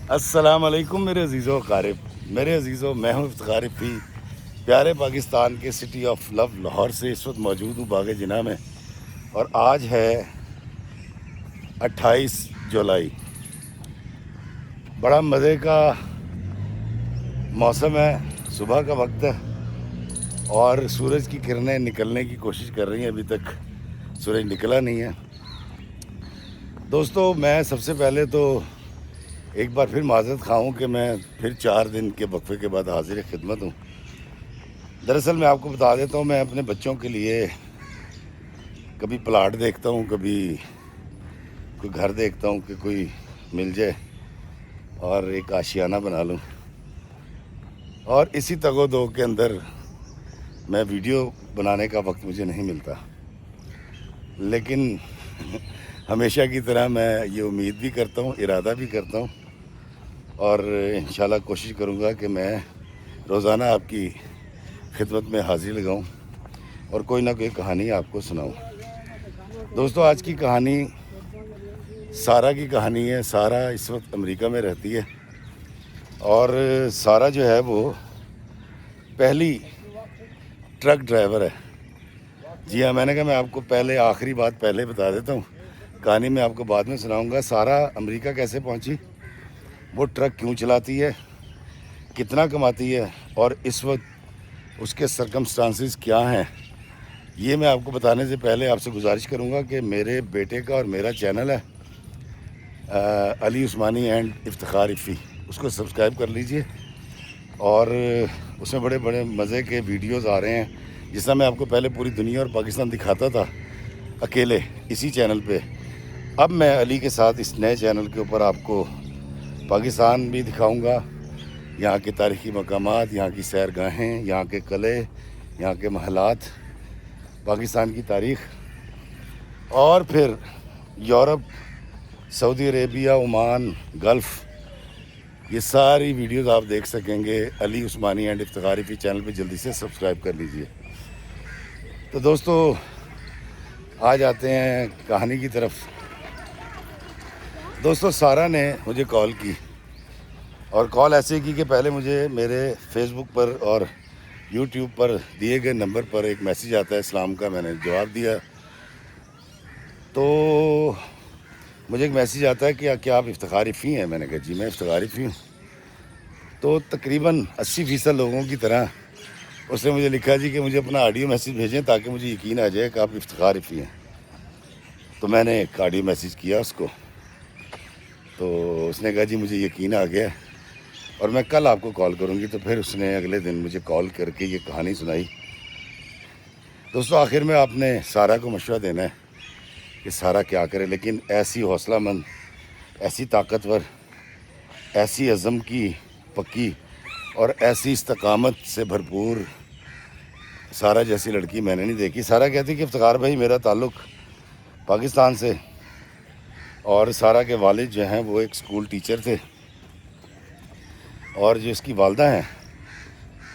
السلام علیکم میرے عزیزو اقارب، میرے عزیزو، میں ہوں افتخار رفیع، پیارے پاکستان کے سٹی آف لو لاہور سے اس وقت موجود ہوں باغ جناح میں، اور آج ہے 28 جولائی۔ بڑا مزے کا موسم ہے، صبح کا وقت ہے اور سورج کی کرنیں نکلنے کی کوشش کر رہی ہیں، ابھی تک سورج نکلا نہیں ہے۔ دوستو، میں سب سے پہلے تو ایک بار پھر معذرت خواہ ہوں کہ میں پھر 4 دن کے وقفے کے بعد حاضر خدمت ہوں۔ دراصل میں آپ کو بتا دیتا ہوں، میں اپنے بچوں کے لیے کبھی پلاٹ دیکھتا ہوں، کبھی کوئی گھر دیکھتا ہوں کہ کوئی مل جائے اور ایک آشیانہ بنا لوں، اور اسی تگ و دو کے اندر میں ویڈیو بنانے کا وقت مجھے نہیں ملتا، لیکن ہمیشہ کی طرح میں یہ امید بھی کرتا ہوں، ارادہ بھی کرتا ہوں، اور انشاءاللہ کوشش کروں گا کہ میں روزانہ آپ کی خدمت میں حاضری لگاؤں اور کوئی نہ کوئی کہانی آپ کو سناؤں۔ دوستو، آج کی کہانی سارہ کی کہانی ہے۔ سارہ اس وقت امریکہ میں رہتی ہے، اور سارہ جو ہے وہ پہلی ٹرک ڈرائیور ہے۔ جی ہاں، میں نے کہا میں آپ کو پہلے آخری بات پہلے بتا دیتا ہوں، کہانی میں آپ کو بعد میں سناؤں گا۔ سارہ امریکہ کیسے پہنچی، وہ ٹرک کیوں چلاتی ہے، کتنا کماتی ہے، اور اس وقت اس کے سرکمسٹانسز کیا ہیں، یہ میں آپ کو بتانے سے پہلے آپ سے گزارش کروں گا کہ میرے بیٹے کا اور میرا چینل ہے علی عثمانی اینڈ افتخار رفیع، اس کو سبسکرائب کر لیجئے، اور اس میں بڑے بڑے مزے کے ویڈیوز آ رہے ہیں، جس طرح میں آپ کو پہلے پوری دنیا اور پاکستان دکھاتا تھا اکیلے اسی چینل پہ۔ اب میں علی کے ساتھ اس نئے چینل کے اوپر آپ کو پاکستان بھی دکھاؤں گا، یہاں کے تاریخی مقامات، یہاں کی سیرگاہیں، یہاں کے قلعے، یہاں کے محلات، پاکستان کی تاریخ، اور پھر یورپ، سعودی عربیہ، عمان، گلف، یہ ساری ویڈیوز آپ دیکھ سکیں گے علی عثمانی اینڈ افتخار رفیع چینل پہ۔ جلدی سے سبسکرائب کر لیجئے۔ تو دوستو، آ جاتے ہیں کہانی کی طرف۔ دوستو، سارہ نے مجھے کال کی، اور کال ایسے کی کہ پہلے مجھے میرے فیس بک پر اور یوٹیوب پر دیے گئے نمبر پر ایک میسیج آتا ہے اسلام کا، میں نے جواب دیا، تو مجھے ایک میسیج آتا ہے کہ کیا آپ افتخار رفیع ہیں؟ میں نے کہا جی میں افتخار رفیع ہوں۔ تو تقریباً 80% لوگوں کی طرح اس نے مجھے لکھا جی کہ مجھے اپنا آڈیو میسیج بھیجیں تاکہ مجھے یقین آ جائے کہ آپ افتخار رفیع ہیں۔ تو میں نے ایک آڈیو میسیج کیا اس کو، تو اس نے کہا جی مجھے یقین آ گیا اور میں کل آپ کو کال کروں گی۔ تو پھر اس نے اگلے دن مجھے کال کر کے یہ کہانی سنائی۔ دوستو، آخر میں آپ نے سارہ کو مشورہ دینا ہے کہ سارہ کیا کرے، لیکن ایسی حوصلہ مند، ایسی طاقتور، ایسی عزم کی پکی اور ایسی استقامت سے بھرپور سارہ جیسی لڑکی میں نے نہیں دیکھی۔ سارہ کہتی کہ افتخار بھائی، میرا تعلق پاکستان سے، اور سارہ کے والد جو ہیں وہ ایک سکول ٹیچر تھے، اور جو اس کی والدہ ہیں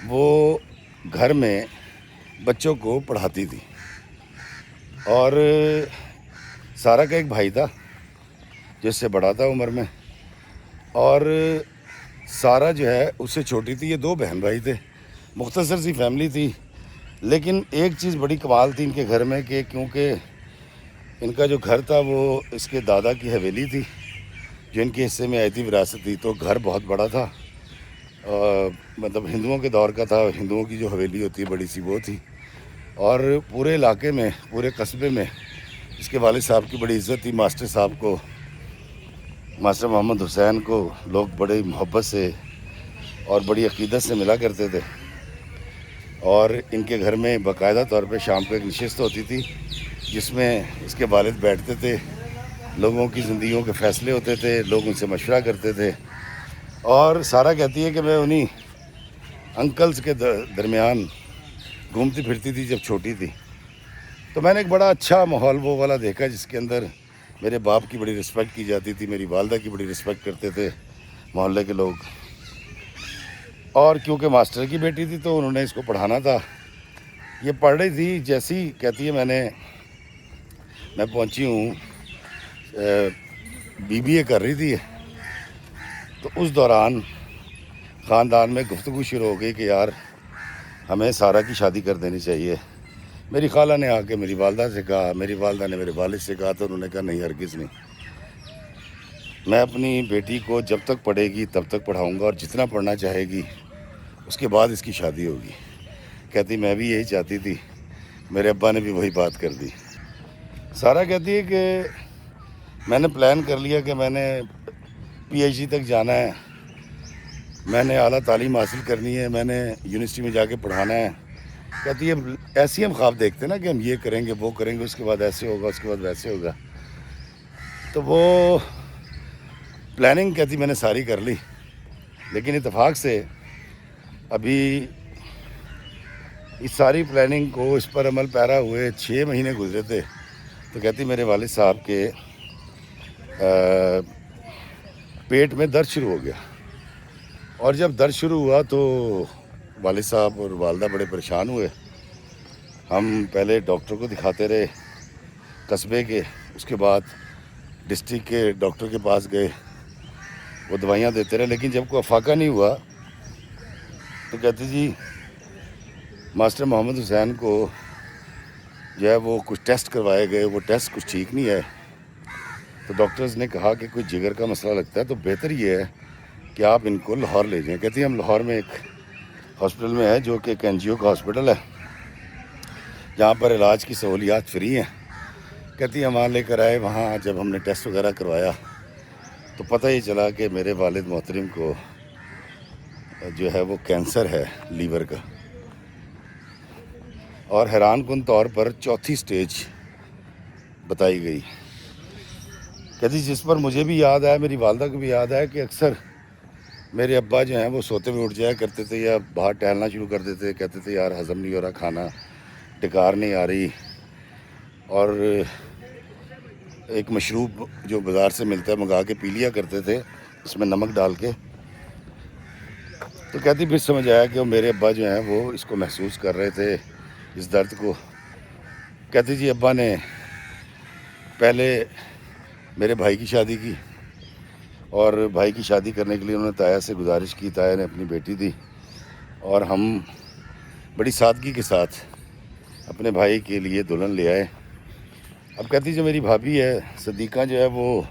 وہ گھر میں بچوں کو پڑھاتی تھی، اور سارہ کا ایک بھائی تھا جو اس سے بڑا تھا عمر میں، اور سارہ جو ہے اس سے چھوٹی تھی۔ یہ 2 بہن بھائی تھے، مختصر سی فیملی تھی، لیکن ایک چیز بڑی کمال تھی ان کے گھر میں کہ کیونکہ ان کا جو گھر تھا وہ اس کے دادا کی حویلی تھی جو ان کے حصے میں آئی تھی، وراثت تھی، تو گھر بہت بڑا تھا، مطلب ہندوؤں کے دور کا تھا، ہندوؤں کی جو حویلی ہوتی ہے بڑی سی وہ تھی، اور پورے علاقے میں، پورے قصبے میں اس کے والد صاحب کی بڑی عزت تھی۔ ماسٹر صاحب کو، ماسٹر محمد حسین کو لوگ بڑے محبت سے اور بڑی عقیدت سے ملا کرتے تھے، اور ان کے گھر میں باقاعدہ طور پہ شام کو ایک نشست ہوتی تھی جس میں اس کے والد بیٹھتے تھے، لوگوں کی زندگیوں کے فیصلے ہوتے تھے، لوگ ان سے مشورہ کرتے تھے، اور سارہ کہتی ہے کہ میں انہی انکلز کے درمیان گھومتی پھرتی تھی جب چھوٹی تھی، تو میں نے ایک بڑا اچھا ماحول وہ والا دیکھا جس کے اندر میرے باپ کی بڑی رسپیکٹ کی جاتی تھی، میری والدہ کی بڑی رسپیکٹ کرتے تھے محلے کے لوگ، اور کیونکہ ماسٹر کی بیٹی تھی تو انہوں نے اس کو پڑھانا تھا۔ یہ پڑھ رہی تھی، جیسی کہتی ہے میں پہنچی ہوں، BBA کر رہی تھی، تو اس دوران خاندان میں گفتگو شروع ہو گئی کہ یار ہمیں سارہ کی شادی کر دینی چاہیے. میری خالہ نے آ کے میری والدہ سے کہا, میری والدہ نے میرے والد سے کہا, تو انہوں نے کہا نہیں, ہرگز نہیں. میں اپنی بیٹی کو جب تک پڑھے گی تب تک پڑھاؤں گا, اور جتنا پڑھنا چاہے گی اس کے بعد اس کی شادی ہوگی. کہتی میں بھی یہی چاہتی تھی, میرے ابا نے بھی وہی بات کر دی. سارہ کہتی ہے کہ میں نے پلان کر لیا کہ میں نے پی ایچ ڈی تک جانا ہے, میں نے اعلیٰ تعلیم حاصل کرنی ہے, میں نے یونیورسٹی میں جا کے پڑھانا ہے. کہتی ہے ایسے ہی ہم خواب دیکھتے ہیں نا کہ ہم یہ کریں گے, وہ کریں گے, اس کے بعد ایسے ہوگا, اس کے بعد ویسے ہوگا. تو وہ پلاننگ کہتی میں نے ساری کر لی, لیکن اتفاق سے ابھی اس ساری پلاننگ کو اس پر عمل پیرا ہوئے 6 مہینے گزرے تھے. تو کہتی میرے والد صاحب کے پیٹ میں درد شروع ہو گیا, اور جب درد شروع ہوا تو والد صاحب اور والدہ بڑے پریشان ہوئے. ہم پہلے ڈاکٹر کو دکھاتے رہے قصبے کے, اس کے بعد ڈسٹرکٹ کے ڈاکٹر کے پاس گئے, وہ دوائیاں دیتے رہے, لیکن جب کوئی افاقہ نہیں ہوا تو کہتے جی ماسٹر محمد حسین کو جو ہے وہ کچھ ٹیسٹ کروائے گئے, وہ ٹیسٹ کچھ ٹھیک نہیں ہے. تو ڈاکٹرز نے کہا کہ کوئی جگر کا مسئلہ لگتا ہے, تو بہتر یہ ہے کہ آپ ان کو لاہور لے جائیں. کہتی ہیں ہم لاہور میں ایک ہاسپٹل میں ہے جو کہ ایک NGO کا ہاسپٹل ہے, جہاں پر علاج کی سہولیات فری ہیں. کہتی ہم وہاں لے کر آئے, وہاں جب ہم نے ٹیسٹ وغیرہ کروایا تو پتہ یہ چلا کہ میرے والد محترم کو جو ہے وہ کینسر ہے لیور کا, اور حیران کن طور پر 4تھی سٹیج بتائی گئی. کہتی جس پر مجھے بھی یاد آیا, میری والدہ کو بھی یاد آیا کہ اکثر میرے ابا جو ہیں وہ سوتے ہوئے اٹھ جایا کرتے تھے یا باہر ٹہلنا شروع کر دیتے, کہتے تھے یار ہضم نہیں ہو رہا, کھانا ٹکار نہیں آ رہی. اور ایک مشروب جو بازار سے ملتا ہے منگا کے پی لیا کرتے تھے, اس میں نمک ڈال کے. تو کہتی پھر سمجھ آیا کہ وہ میرے ابا جو ہیں وہ اس کو محسوس کر رہے تھے, اس درد کو. کہتی جی ابا نے پہلے میرے بھائی کی شادی کی, اور بھائی کی شادی کرنے کے لیے انہوں نے تایا سے گزارش کی, تایا نے اپنی بیٹی دی, اور ہم بڑی سادگی کے ساتھ اپنے بھائی کے لیے دلہن لے آئے. اب کہتی جو میری بھابھی ہے صدیقہ جو ہے وہ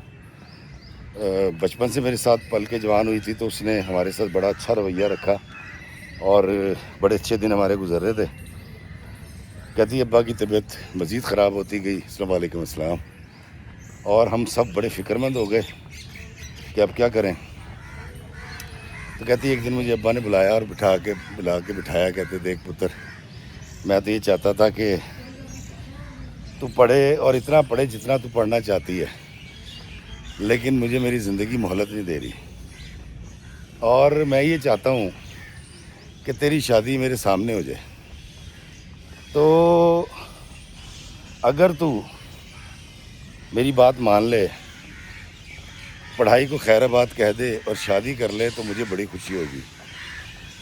بچپن سے میرے ساتھ پل کے جوان ہوئی تھی, تو اس نے ہمارے ساتھ بڑا اچھا رویہ رکھا اور بڑے اچھے دن ہمارے گزر رہے تھے. کہتی ابا کی طبیعت مزید خراب ہوتی گئی, السلام علیکم السلام, اور ہم سب بڑے فکر مند ہو گئے کہ اب کیا کریں. تو کہتی ایک دن مجھے ابا نے بلایا اور بلا کے بٹھایا, کہتے دیکھ پتر, میں تو یہ چاہتا تھا کہ تو پڑھے, اور اتنا پڑھے جتنا تو پڑھنا چاہتی ہے, لیکن مجھے میری زندگی مہلت نہیں دے رہی, اور میں یہ چاہتا ہوں کہ تیری شادی میرے سامنے ہو جائے. تو اگر تو میری بات مان لے, پڑھائی کو خیر آباد کہہ دے اور شادی کر لے, تو مجھے بڑی خوشی ہوگی.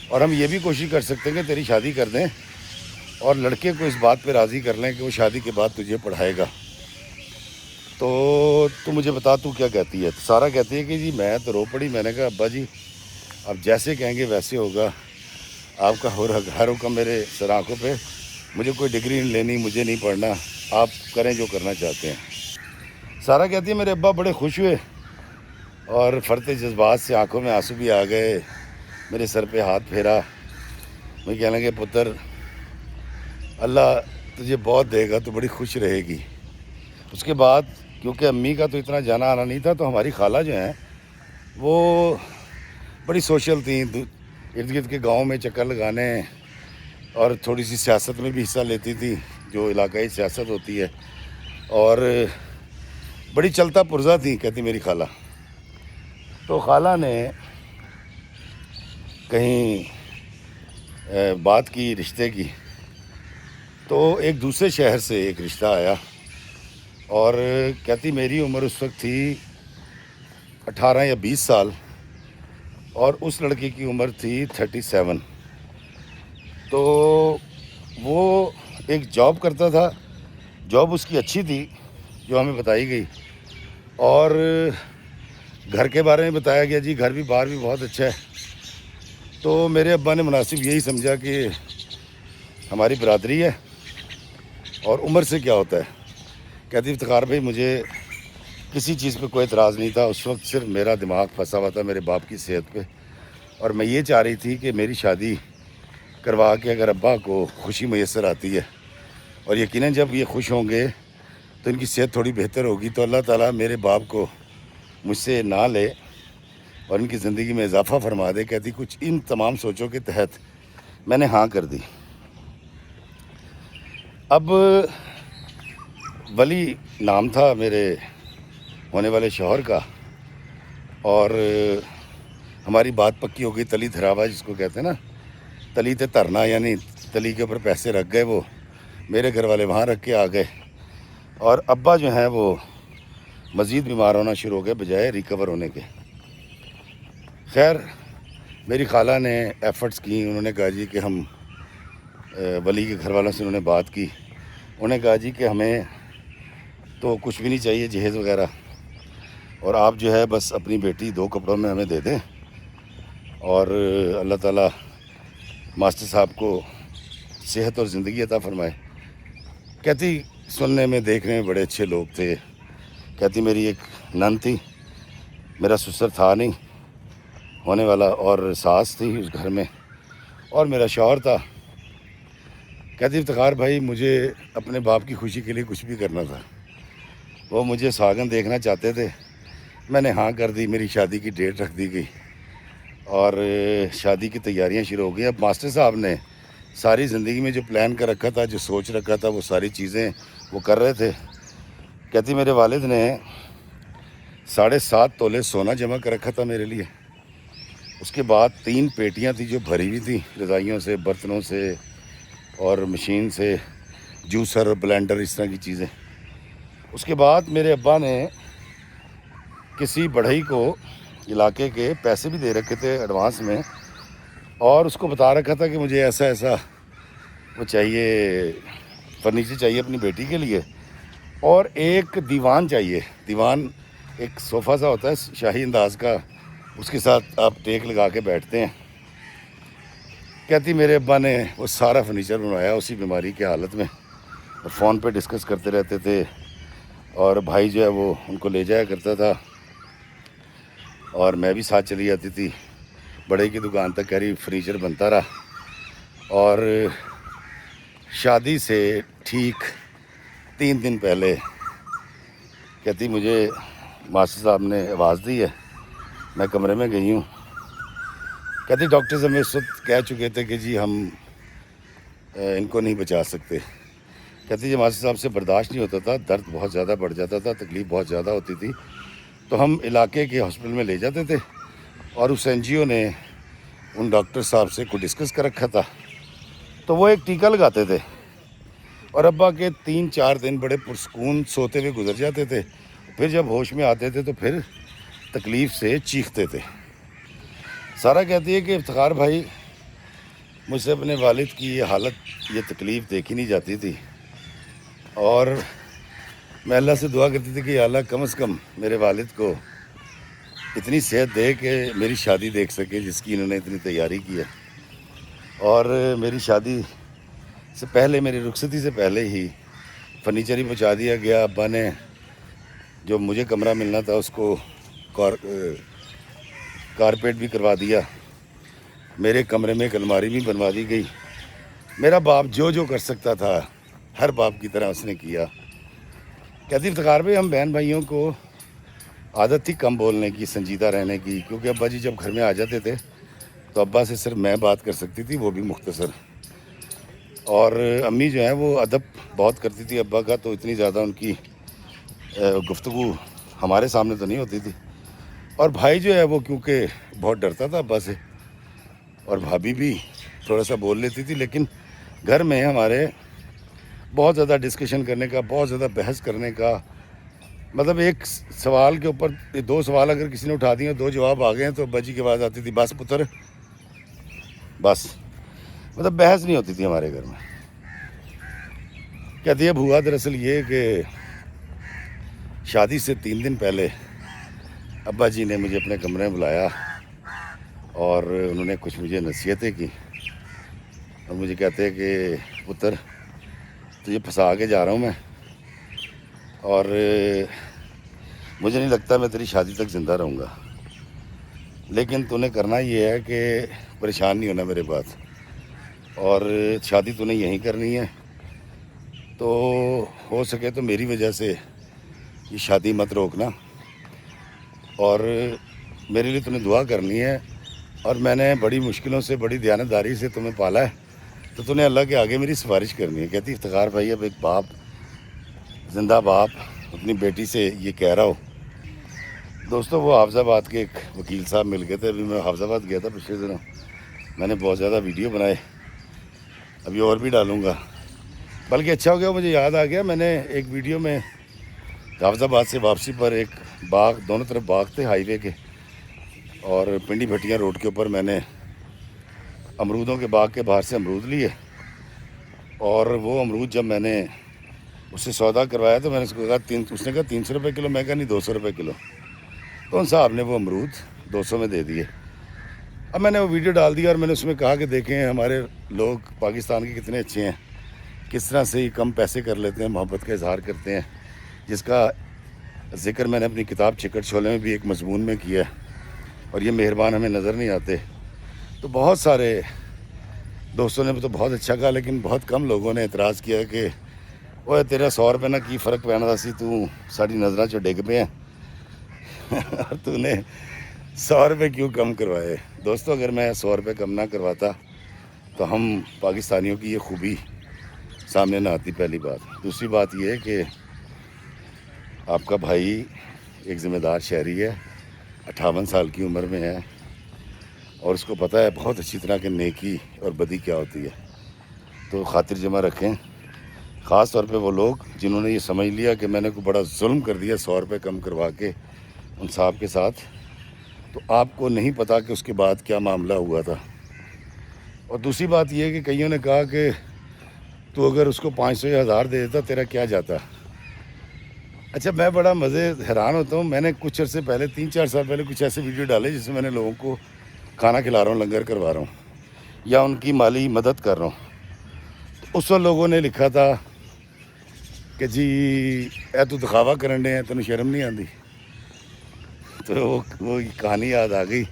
اور ہم یہ بھی کوشش کر سکتے ہیں کہ تیری شادی کر دیں اور لڑکے کو اس بات پہ راضی کر لیں کہ وہ شادی کے بعد تجھے پڑھائے گا. تو مجھے بتا تو کیا کہتی ہے. تو سارہ کہتی ہے کہ جی میں تو رو پڑی. میں نے کہا ابا جی اب جیسے کہیں گے ویسے ہوگا, آپ کا ہر حکم میرے سر آنکھوں پہ, مجھے کوئی ڈگری نہیں لینی, مجھے نہیں پڑھنا, آپ کریں جو کرنا چاہتے ہیں. سارہ کہتی ہے میرے ابا بڑے خوش ہوئے اور فرتے جذبات سے آنکھوں میں آنسو بھی آ گئے, میرے سر پہ ہاتھ پھیرا, میں کہنے لگے پتر اللہ تجھے بہت دے گا, تو بڑی خوش رہے گی. اس کے بعد کیونکہ امی کا تو اتنا جانا آنا نہیں تھا, تو ہماری خالہ جو ہیں وہ بڑی سوشل تھیں, ارد گرد کے گاؤں میں چکر لگانے, اور تھوڑی سی سیاست میں بھی حصہ لیتی تھی جو علاقائی سیاست ہوتی ہے, اور بڑی چلتا پرزہ تھی کہتی میری خالہ. تو خالہ نے کہیں بات کی رشتے کی, تو ایک دوسرے شہر سے ایک رشتہ آیا, اور کہتی میری عمر اس وقت تھی 18 یا 20 سال, اور اس لڑکے کی عمر تھی 37. تو وہ ایک جاب کرتا تھا, جاب اس کی اچھی تھی جو ہمیں بتائی گئی, اور گھر کے بارے میں بتایا گیا جی گھر بھی باہر بھی بہت اچھا ہے. تو میرے ابا نے مناسب یہی سمجھا کہ ہماری برادری ہے اور عمر سے کیا ہوتا ہے. کہتی افتخار بھائی مجھے کسی چیز پہ کوئی اعتراض نہیں تھا. اس وقت صرف میرا دماغ پھنسا ہوا تھا میرے باپ کی صحت پہ, اور میں یہ چاہ رہی تھی کہ میری شادی کروا کے اگر ابا کو خوشی میسر آتی ہے, اور یقیناً جب یہ خوش ہوں گے تو ان کی صحت تھوڑی بہتر ہوگی, تو اللہ تعالیٰ میرے باپ کو مجھ سے نہ لے اور ان کی زندگی میں اضافہ فرما دے. کہتی کچھ ان تمام سوچوں کے تحت میں نے ہاں کر دی. اب ولی نام تھا میرے ہونے والے شوہر کا, اور ہماری بات پکی ہو گئی. تلی دھراوا جس کو کہتے ہیں نا, تلی تے ترنا, یعنی تلی کے اوپر پیسے رکھ گئے. وہ میرے گھر والے وہاں رکھ کے آ گئے, اور ابا جو ہیں وہ مزید بیمار ہونا شروع ہو گئے بجائے ریکور ہونے کے. خیر میری خالہ نے ایفرٹس کی, انہوں نے کہا جی کہ ہم ولی کے گھر والوں سے انہوں نے بات کی. انہوں نے کہا جی کہ ہمیں تو کچھ بھی نہیں چاہیے جہیز وغیرہ, اور آپ جو ہے بس اپنی بیٹی 2 کپڑوں میں ہمیں دے دیں, اور اللہ تعالیٰ ماسٹر صاحب کو صحت اور زندگی عطا فرمائے. کہتی سننے میں دیکھنے میں بڑے اچھے لوگ تھے. کہتی میری ایک نند تھی, میرا سسر تھا نہیں ہونے والا, اور ساس تھی اس گھر میں, اور میرا شوہر تھا. کہتی افتخار بھائی مجھے اپنے باپ کی خوشی کے لیے کچھ بھی کرنا تھا. وہ مجھے ساگن دیکھنا چاہتے تھے, میں نے ہاں کر دی. میری شادی کی ڈیٹ رکھ دی گئی اور شادی کی تیاریاں شروع ہو گئی. اب ماسٹر صاحب نے ساری زندگی میں جو پلان کر رکھا تھا, جو سوچ رکھا تھا, وہ ساری چیزیں وہ کر رہے تھے. کہتی میرے والد نے 7.5 تولے سونا جمع کر رکھا تھا میرے لیے. اس کے بعد 3 پیٹیاں تھیں جو بھری ہوئی تھیں رضائیوں سے, برتنوں سے, اور مشین سے, جوسر, بلینڈر, اس طرح کی چیزیں. اس کے بعد میرے ابا نے کسی بڑھئی کو علاقے کے پیسے بھی دے رکھے تھے ایڈوانس میں, اور اس کو بتا رکھا تھا کہ مجھے ایسا ایسا وہ چاہیے, فرنیچر چاہیے اپنی بیٹی کے لیے, اور ایک دیوان چاہیے. دیوان ایک صوفہ سا ہوتا ہے شاہی انداز کا, اس کے ساتھ آپ ٹیک لگا کے بیٹھتے ہیں. کہتی میرے ابا نے وہ سارا فرنیچر بنوایا اسی بیماری کی حالت میں, اور فون پہ ڈسکس کرتے رہتے تھے, اور بھائی جو ہے وہ ان کو لے جایا کرتا تھا, اور میں بھی ساتھ چلی جاتی تھی. بڑے کی دکان تک کہہ رہی فرنیچر بنتا رہا. اور شادی سے ٹھیک 3 دن پہلے کہتی مجھے ماسٹر صاحب نے آواز دی ہے, میں کمرے میں گئی ہوں. کہتی ڈاکٹرز ہمیں اس وقت کہہ چکے تھے کہ جی ہم ان کو نہیں بچا سکتے. کہتی جی ماسٹر صاحب سے برداشت نہیں ہوتا تھا, درد بہت زیادہ بڑھ جاتا تھا, تکلیف بہت زیادہ ہوتی تھی, تو ہم علاقے کے ہاسپٹل میں لے جاتے تھے, اور اس این جی او نے ان ڈاکٹر صاحب سے کوئی ڈسکس کر رکھا تھا, تو وہ ایک ٹیکہ لگاتے تھے, اور ابا کے 3-4 دن بڑے پرسکون سوتے ہوئے گزر جاتے تھے. پھر جب ہوش میں آتے تھے تو پھر تکلیف سے چیختے تھے. سارا کہتی ہے کہ افتخار بھائی مجھ سے اپنے والد کی یہ حالت, یہ تکلیف دیکھی نہیں جاتی تھی, اور میں اللہ سے دعا کرتی تھی کہ یا اللہ کم از کم میرے والد کو اتنی صحت دے کہ میری شادی دیکھ سکے جس کی انہوں نے اتنی تیاری کی ہے. اور میری شادی سے پہلے, میری رخصتی سے پہلے ہی فرنیچر ہی پہنچا دیا گیا. ابا نے جو مجھے کمرہ ملنا تھا اس کو کارپیٹ بھی کروا دیا. میرے کمرے میں ایک الماری بھی بنوا دی گئی. میرا باپ جو کر سکتا تھا ہر باپ کی طرح اس نے کیا. کہتی افتخار بھائی ہم بہن بھائیوں کو عادت تھی کم بولنے کی, سنجیدہ رہنے کی, کیونکہ ابا جی جب گھر میں آ جاتے تھے تو ابا سے صرف میں بات کر سکتی تھی, وہ بھی مختصر. اور امی جو ہیں وہ ادب بہت کرتی تھی ابا کا, تو اتنی زیادہ ان کی گفتگو ہمارے سامنے تو نہیں ہوتی تھی. اور بھائی جو ہے وہ کیونکہ بہت ڈرتا تھا ابا سے, اور بھابھی بھی تھوڑا سا بول لیتی تھی, لیکن گھر میں ہمارے بہت زیادہ ڈسکشن کرنے کا, بہت زیادہ بحث کرنے کا, مطلب ایک سوال کے اوپر 2 سوال اگر کسی نے اٹھا دیے, 2 جواب آ گئے ہیں, تو ابا جی کی آواز آتی تھی بس پتر بس. مطلب بحث نہیں ہوتی تھی ہمارے گھر میں. کہتی ہے ہوا دراصل یہ کہ شادی سے 3 دن پہلے ابا جی نے مجھے اپنے کمرے میں بلایا اور انہوں نے کچھ مجھے نصیحتیں کی اور مجھے کہتے ہیں کہ پتر تجھے پھنسا کے جا رہا ہوں میں، اور مجھے نہیں لگتا میں تیری شادی تک زندہ رہوں گا، لیکن تو نے کرنا یہ ہے کہ پریشان نہیں ہونا میرے بات، اور شادی تو نے یہیں کرنی ہے، تو ہو سکے تو میری وجہ سے یہ شادی مت روکنا، اور میرے لیے تو نے دعا کرنی ہے، اور میں نے بڑی مشکلوں سے بڑی دیانتداری سے تمہیں پالا ہے، تو نے اللہ کے آگے میری سفارش کرنی ہے۔ کہتی افتخار بھائی اب ایک باپ، زندہ باپ اپنی بیٹی سے یہ کہہ رہا ہو۔ دوستو وہ حافظ آباد کے ایک وکیل صاحب مل گئے تھے، ابھی میں حافظ آباد گیا تھا پچھلے دنوں، میں نے بہت زیادہ ویڈیو بنائے، ابھی اور بھی ڈالوں گا، بلکہ اچھا ہو گیا مجھے یاد آ گیا، میں نے ایک ویڈیو میں حافظ آباد سے واپسی پر ایک باغ، دونوں طرف باغ تھے ہائی وے کے، اور پنڈی بھٹیاں روڈ کے اوپر میں نے امرودوں کے باغ کے باہر سے امرود لیے، اور وہ امرود جب میں نے اس سے سودا کروایا تو میں نے اس کو کہا اس نے کہا 300 روپے کلو، میں کہا نہیں 200 روپے کلو، تو ان صاحب نے وہ امرود 200 میں دے دیے۔ اب میں نے وہ ویڈیو ڈال دیا اور میں نے اس میں کہا کہ دیکھیں ہمارے لوگ پاکستان کے کتنے اچھے ہیں، کس طرح سے یہ کم پیسے کر لیتے ہیں، محبت کا اظہار کرتے ہیں، جس کا ذکر میں نے اپنی کتاب چکٹ چھولے میں بھی ایک مضمون میں کیا ہے، اور یہ مہربان ہمیں نظر نہیں آتے۔ تو بہت سارے دوستوں نے تو بہت اچھا کہا، لیکن بہت کم لوگوں نے اعتراض کیا کہ وہ تیرا 100 روپے نہ کی فرق پینا تھا سی، تو ساری نظریں چ ڈگ پہ ہیں اور تو نے 100 روپے کیوں کم کروائے۔ دوستو اگر میں 100 روپے کم نہ کرواتا تو ہم پاکستانیوں کی یہ خوبی سامنے نہ آتی، پہلی بات۔ دوسری بات یہ ہے کہ آپ کا بھائی ایک ذمہ دار شہری ہے، 58 سال کی عمر میں ہے، اور اس کو پتہ ہے بہت اچھی طرح کہ نیکی اور بدی کیا ہوتی ہے، تو خاطر جمع رکھیں، خاص طور پہ وہ لوگ جنہوں نے یہ سمجھ لیا کہ میں نے کوئی بڑا ظلم کر دیا 100 روپے کم کروا کے ان صاحب کے ساتھ، تو آپ کو نہیں پتہ کہ اس کے بعد کیا معاملہ ہوا تھا۔ اور دوسری بات یہ ہے کہ کئیوں نے کہا کہ تو اگر اس کو 500 یا 1000 دے دیتا تیرا کیا جاتا۔ اچھا میں بڑا حیران ہوتا ہوں، میں نے کچھ عرصے پہلے 3-4 سال پہلے کچھ ایسے ویڈیو ڈالے جس میں میں نے لوگوں کو کھانا کھلا رہا ہوں، لنگر کروا رہا ہوں یا ان کی مالی مدد کر رہا ہوں، تو اس وقت لوگوں نے لکھا تھا کہ جی اے تو دکھاوا کرن ڈے ہیں، تینوں شرم نہیں آتی۔ تو وہ کہانی یاد آ گئی،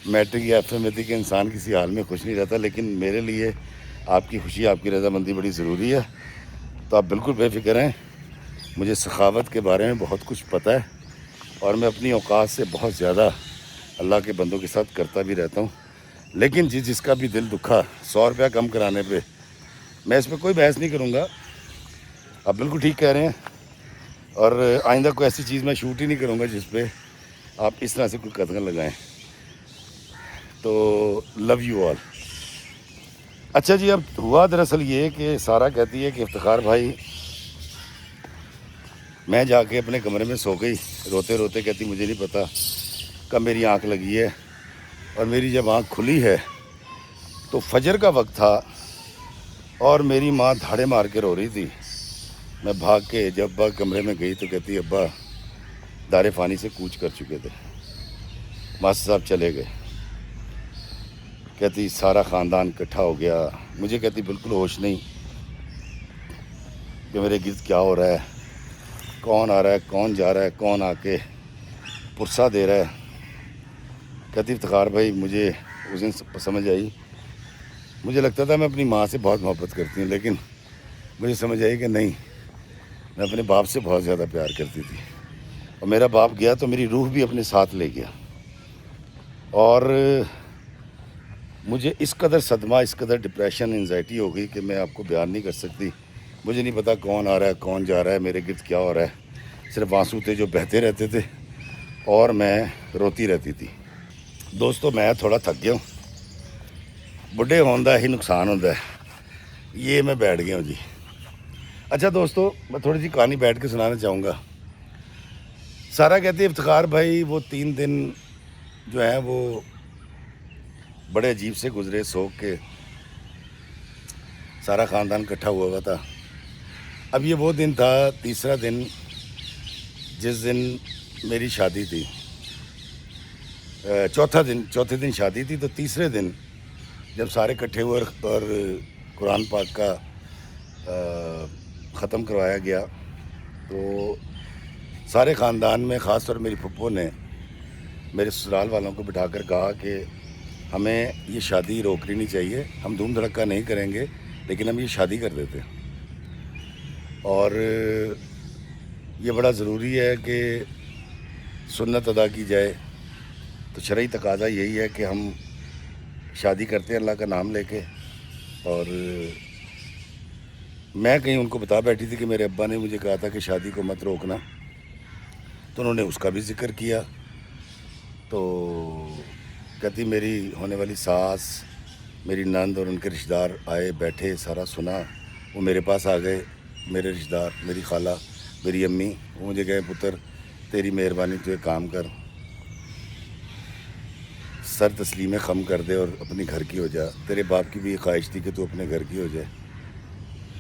میٹرک یا ایف اے میں تھی کہ انسان کسی حال میں خوش نہیں رہتا، لیکن میرے لیے آپ کی خوشی، آپ کی رضامندی بڑی ضروری ہے، تو آپ بالکل بے فکر ہیں، مجھے سخاوت کے بارے میں بہت کچھ پتہ ہے، اور میں اپنی اوقات سے بہت زیادہ اللہ کے بندوں کے ساتھ کرتا بھی رہتا ہوں، لیکن جس کا بھی دل دکھا 100 روپیہ کم کرانے پہ میں اس پہ کوئی بحث نہیں کروں گا، آپ بالکل ٹھیک کہہ رہے ہیں، اور آئندہ کوئی ایسی چیز میں شوٹ ہی نہیں کروں گا جس پہ آپ اس طرح سے کوئی قدغن لگائیں۔ تو لو یو آل۔ اچھا جی، اب ہوا دراصل یہ کہ سارا کہتی ہے کہ افتخار بھائی، میں جا کے اپنے کمرے میں سو گئی روتے روتے، کہتی مجھے نہیں پتہ کب میری آنکھ لگی ہے، اور میری جب آنکھ کھلی ہے تو فجر کا وقت تھا، اور میری ماں دھاڑے مار کے رو رہی تھی، میں بھاگ کے جب ابا کمرے میں گئی تو کہتی ابا دار فانی سے کوچ کر چکے تھے، ماسٹر صاحب چلے گئے، کہتی سارا خاندان اکٹھا ہو گیا، مجھے کہتی بالکل ہوش نہیں کہ میرے گرد کیا ہو رہا ہے، کون آ رہا ہے، کون جا رہا ہے، کون آ کے پرسہ دے رہا ہے۔ کہتی افتخار بھائی مجھے اس دن سمجھ آئی، مجھے لگتا تھا میں اپنی ماں سے بہت محبت کرتی ہوں، لیکن مجھے سمجھ آئی کہ نہیں، میں اپنے باپ سے بہت زیادہ پیار کرتی تھی، اور میرا باپ گیا تو میری روح بھی اپنے ساتھ لے گیا، اور مجھے اس قدر صدمہ، اس قدر ڈپریشن، انزائٹی ہو گئی کہ میں آپ کو بیان نہیں کر سکتی، مجھے نہیں پتا کون آ رہا ہے، کون جا رہا ہے، میرے گرد کیا ہو رہا ہے، صرف آنسو تھے جو بہتے رہتے تھے، اور میں روتی رہتی تھی۔ دوستو میں تھوڑا تھک گیا ہوں، بڈھے ہون دا ہی نقصان ہوتا ہے، یہ میں بیٹھ گیا ہوں جی۔ اچھا دوستو، میں تھوڑی سی کہانی بیٹھ کے سنانا چاہوں گا۔ سارا کہتی ہے افتخار بھائی وہ 3 دن جو ہیں وہ بڑے عجیب سے گزرے، سوگ کے، سارا خاندان اکٹھا ہوا تھا۔ اب یہ وہ دن تھا، تیسرا دن، جس دن میری شادی تھی، چوتھے دن شادی تھی، تو تیسرے دن جب سارے اکٹھے ہوئے اور قرآن پاک کا ختم کروایا گیا، تو سارے خاندان میں خاص طور میری پھپھو نے میرے سسرال والوں کو بٹھا کر کہا کہ ہمیں یہ شادی روکنی نہیں چاہیے، ہم دھوم دھڑکا نہیں کریں گے، لیکن ہم یہ شادی کر دیتے ہیں۔ اور یہ بڑا ضروری ہے کہ سنت ادا کی جائے، تو شرعی تقاضا یہی ہے کہ ہم شادی کرتے ہیں اللہ کا نام لے کے۔ اور میں کہیں ان کو بتا بیٹھی تھی کہ میرے ابا نے مجھے کہا تھا کہ شادی کو مت روکنا، تو انہوں نے اس کا بھی ذکر کیا۔ تو کہتی میری ہونے والی ساس، میری نند اور ان کے رشتہ دار آئے، بیٹھے، سارا سنا، وہ میرے پاس آ گئے، میرے رشتہ دار، میری خالہ، میری امی، وہ مجھے کہے پتر تیری مہربانی تو ایک کام کر، سر تسلیم خم کر دے اور اپنے گھر کی ہو جا، تیرے باپ کی بھی یہ خواہش تھی کہ تو اپنے گھر کی ہو جائے۔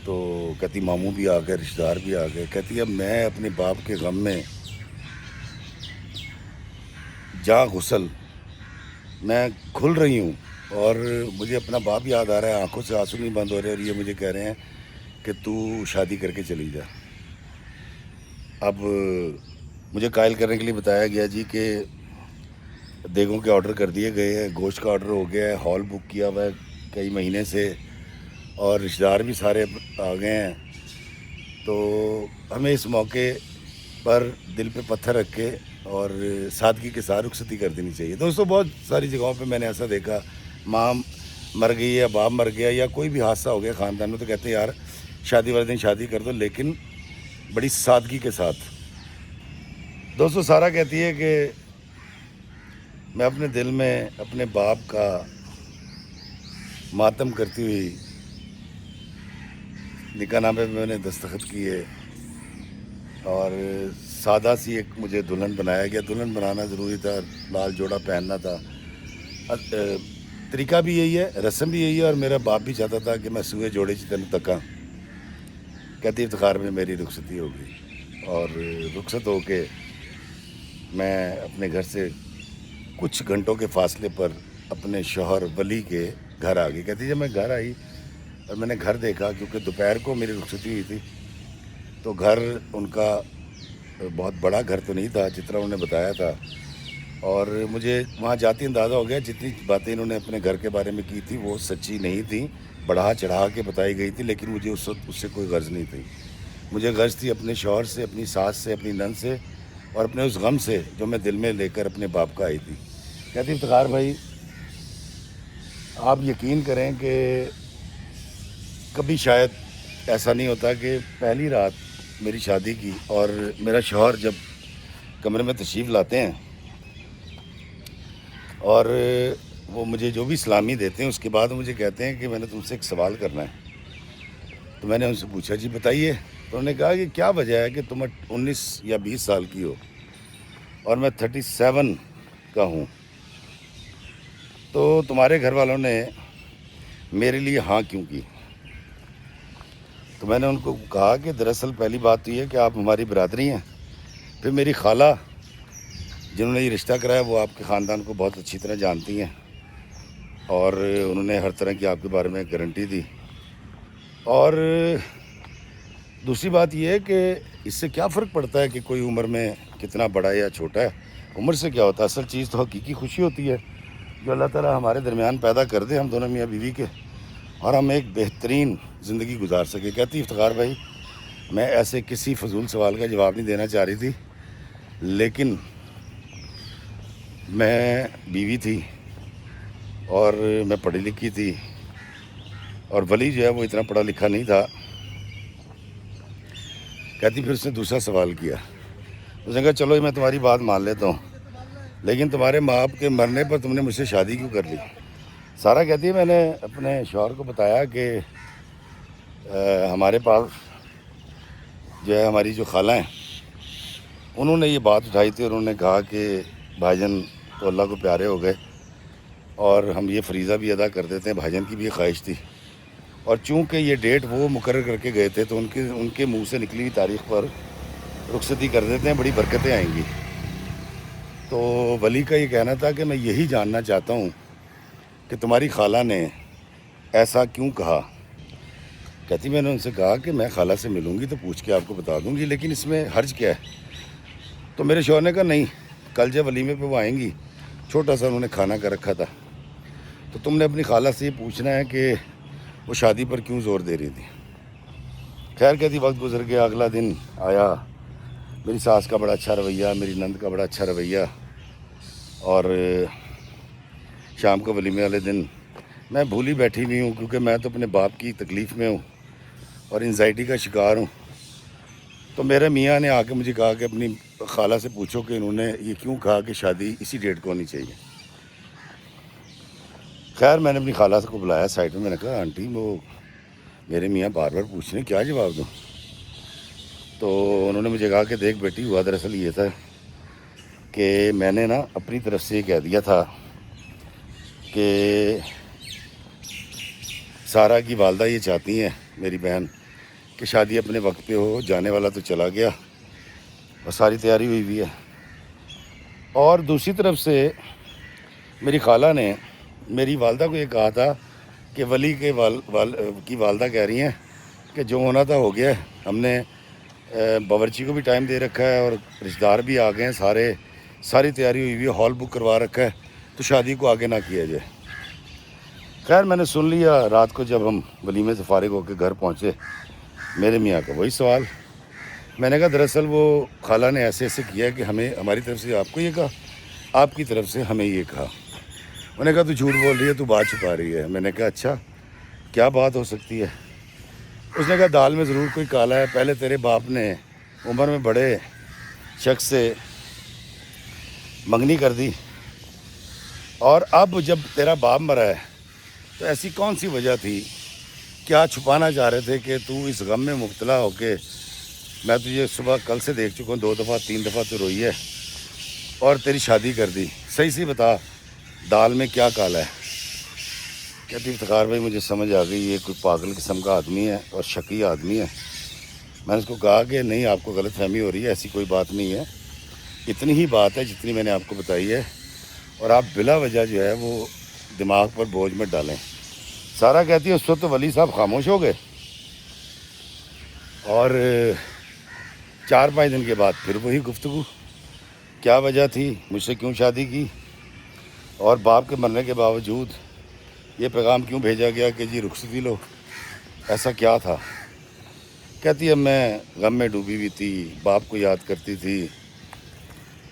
تو کہتی ماموں بھی آ گئے، رشتہ دار بھی آ گئے، کہتی اب میں اپنے باپ کے غم میں جاں غسل میں کھل رہی ہوں، اور مجھے اپنا باپ یاد آ رہا ہے، آنکھوں سے آنسو نہیں بند ہو رہے، اور یہ مجھے کہہ رہے ہیں کہ تو شادی کر کے چلی جا۔ اب مجھے قائل کرنے کے لیے بتایا گیا جی کہ دیگوں کے آرڈر کر دیے گئے ہیں، گوشت کا آرڈر ہو گیا ہے، ہال بک کیا ہوا ہے کئی مہینے سے، اور رشتہ دار بھی سارے آ گئے ہیں۔ تو ہمیں اس موقع پر دل پہ پتھر رکھ کے اور سادگی کے ساتھ رخصتی کر دینی چاہیے۔ دوستوں بہت ساری جگہوں پہ میں نے ایسا دیکھا، ماں مر گئی یا باپ مر گیا یا کوئی بھی حادثہ ہو گیا خاندان میں، تو کہتے ہیں یار شادی والے دن شادی کر دو، لیکن بڑی سادگی کے ساتھ۔ دوستوں سارا کہتی ہے کہ میں اپنے دل میں اپنے باپ کا ماتم کرتی ہوئی نکاح نامے میں نے دستخط کیے، اور سادہ سی ایک مجھے دلہن بنایا گیا۔ دلہن بنانا ضروری تھا، لال جوڑا پہننا تھا، طریقہ بھی یہی ہے، رسم بھی یہی ہے، اور میرا باپ بھی چاہتا تھا کہ میں سوئے جوڑے چی تین تکاں۔ کہتی افتخار میں میری رخصتی ہوگی، اور رخصت ہو کے میں اپنے گھر سے کچھ گھنٹوں کے فاصلے پر اپنے شوہر ولی کے گھر آ گئی۔ کہتی جب میں گھر آئی اور میں نے گھر دیکھا، کیونکہ دوپہر کو میری رخصتی ہوئی تھی، تو گھر ان کا بہت بڑا گھر تو نہیں تھا جتنا انہوں نے بتایا تھا، اور مجھے وہاں جاتی اندازہ ہو گیا جتنی باتیں انہوں نے اپنے گھر کے بارے میں کی تھی وہ سچی نہیں تھیں، بڑھا چڑھا کے بتائی گئی تھی، لیکن مجھے اس وقت اس سے کوئی غرض نہیں تھی۔ مجھے غرض تھی اپنے شوہر سے، اپنی ساس سے، اپنی نند سے، اور اپنے اس غم سے جو میں دل میں لے کر اپنے باپ کا آئی تھی۔ کہتی افتخار بھائی آپ یقین کریں کہ کبھی شاید ایسا نہیں ہوتا کہ پہلی رات میری شادی کی اور میرا شوہر جب کمرے میں تشریف لاتے ہیں اور وہ مجھے جو بھی سلامی دیتے ہیں، اس کے بعد مجھے کہتے ہیں کہ میں نے تم سے ایک سوال کرنا ہے۔ تو میں نے ان سے پوچھا جی بتائیے۔ تو انہوں نے کہا کہ کیا وجہ ہے کہ تم 19 یا 20 سال کی ہو اور میں 37 کا ہوں، تو تمہارے گھر والوں نے میرے لیے ہاں کیوں کی؟ تو میں نے ان کو کہا کہ دراصل پہلی بات تو یہ ہے کہ آپ ہماری برادری ہیں، پھر میری خالہ جنہوں نے یہ رشتہ کرایا وہ آپ کے خاندان کو بہت اچھی طرح جانتی ہیں، اور انہوں نے ہر طرح کی آپ کے بارے میں گارنٹی دی۔ اور دوسری بات یہ ہے کہ اس سے کیا فرق پڑتا ہے کہ کوئی عمر میں کتنا بڑا یا چھوٹا ہے، عمر سے کیا ہوتا ہے، اصل چیز تو حقیقی خوشی ہوتی ہے جو اللہ تعالیٰ ہمارے درمیان پیدا کر دے، ہم دونوں میاں بیوی کے، اور ہم ایک بہترین زندگی گزار سکے۔ کہتی افتخار بھائی میں ایسے کسی فضول سوال کا جواب نہیں دینا چاہ رہی تھی، لیکن میں بیوی تھی اور میں پڑھی لکھی تھی، اور ولی جو ہے وہ اتنا پڑھا لکھا نہیں تھا۔ کہتی پھر اس نے دوسرا سوال کیا، اس نے کہا چلو میں تمہاری بات مان لیتا ہوں، لیکن تمہارے ماں باپ کے مرنے پر تم نے مجھ سے شادی کیوں کر لی؟ سارا کہتی ہے میں نے اپنے شوہر کو بتایا کہ ہمارے پاس جو ہے ہماری جو خالہ ہیں انہوں نے یہ بات اٹھائی تھی، اور انہوں نے کہا کہ بھائی جان تو اللہ کو پیارے ہو گئے، اور ہم یہ فریضہ بھی ادا کر دیتے ہیں، بھائی جان کی بھی یہ خواہش تھی، اور چونکہ یہ ڈیٹ وہ مقرر کر کے گئے تھے تو ان کے منہ سے نکلی ہوئی تاریخ پر رخصتی کر دیتے ہیں، بڑی برکتیں آئیں گی۔ تو ولی کا یہ کہنا تھا کہ میں یہی جاننا چاہتا ہوں کہ تمہاری خالہ نے ایسا کیوں کہا. کہتی میں نے ان سے کہا کہ میں خالہ سے ملوں گی تو پوچھ کے آپ کو بتا دوں گی، لیکن اس میں حرج کیا ہے. تو میرے شوہر نے کہا نہیں، کل جب ولیمے پہ وہ آئیں گی، چھوٹا سا انہوں نے کھانا کر رکھا تھا، تو تم نے اپنی خالہ سے یہ پوچھنا ہے کہ وہ شادی پر کیوں زور دے رہی تھی. خیر کہتی وقت گزر گیا، اگلا دن آیا، میری ساس کا بڑا اچھا رویہ، میری نند کا بڑا اچھا رویہ، اور شام کو ولیمے والے دن میں بھولی بیٹھی ہوئی ہوں، کیونکہ میں تو اپنے باپ کی تکلیف میں ہوں اور انزائٹی کا شکار ہوں. تو میرے میاں نے آ کے مجھے کہا کہ اپنی خالہ سے پوچھو کہ انہوں نے یہ کیوں کہا کہ شادی اسی ڈیٹ کو ہونی چاہیے. خیر میں نے اپنی خالہ کو بلایا سائڈ میں، میں نے کہا آنٹی وہ میرے میاں بار بار پوچھ رہے ہیں، کیا جواب دوں. تو انہوں نے مجھے کہا کہ دیکھ بیٹی، ہوا دراصل یہ تھا کہ میں نے نا اپنی طرف سے یہ کہہ دیا تھا کہ سارا کی والدہ یہ چاہتی ہیں میری بہن کہ شادی اپنے وقت پہ ہو، جانے والا تو چلا گیا اور ساری تیاری ہوئی ہوئی ہے. اور دوسری طرف سے میری خالہ نے میری والدہ کو یہ کہا تھا کہ ولی کے کی والدہ کہہ رہی ہیں کہ جو ہونا تھا ہو گیا ہے، ہم نے باورچی کو بھی ٹائم دے رکھا ہے اور رشتہ دار بھی آ گئے ہیں، ساری تیاری ہوئی ہوئی ہے، ہال بک کروا رکھا ہے، تو شادی کو آگے نہ کیا جائے. خیر میں نے سن لیا. رات کو جب ہم ولیمے سے فارغ ہو کے گھر پہنچے، میرے میاں کا وہی سوال. میں نے کہا دراصل وہ خالہ نے ایسے کیا کہ ہماری طرف سے آپ کو یہ کہا، آپ کی طرف سے ہمیں یہ کہا. انہوں نے کہا تو جھوٹ بول رہی ہے، تو بات چھپا رہی ہے. میں نے کہا اچھا کیا بات ہو سکتی ہے. اس نے کہا دال میں ضرور کوئی کالا ہے. پہلے تیرے باپ نے عمر میں بڑے شخص سے منگنی کر دی، اور اب جب تیرا باپ مرا ہے تو ایسی کون سی وجہ تھی، کیا چھپانا چاہ رہے تھے کہ تو اس غم میں مبتلا ہو کے، میں تجھے صبح کل سے دیکھ چکا ہوں 2 دفعہ 3 دفعہ تو روئی ہے، اور تیری شادی کر دی. صحیح سی بتا دال میں کیا کالا ہے. کہتی افتخار بھائی مجھے سمجھ آ گئی یہ کوئی پاگل قسم کا آدمی ہے اور شقی آدمی ہے. میں نے اس کو کہا کہ نہیں، آپ کو غلط فہمی ہو رہی ہے، ایسی کوئی بات نہیں ہے، اتنی ہی بات ہے جتنی میں نے آپ کو بتائی ہے، اور آپ بلا وجہ جو ہے وہ دماغ پر بوجھ میں ڈالیں. سارا کہتی ہے اس وقت تو ولی صاحب خاموش ہو گئے، اور 4-5 دن کے بعد پھر وہی گفتگو، کیا وجہ تھی، مجھ سے کیوں شادی کی، اور باپ کے مرنے کے باوجود یہ پیغام کیوں بھیجا گیا کہ جی رخصتی لو، ایسا کیا تھا. کہتی ہے میں غم میں ڈوبی ہوئی تھی، باپ کو یاد کرتی تھی،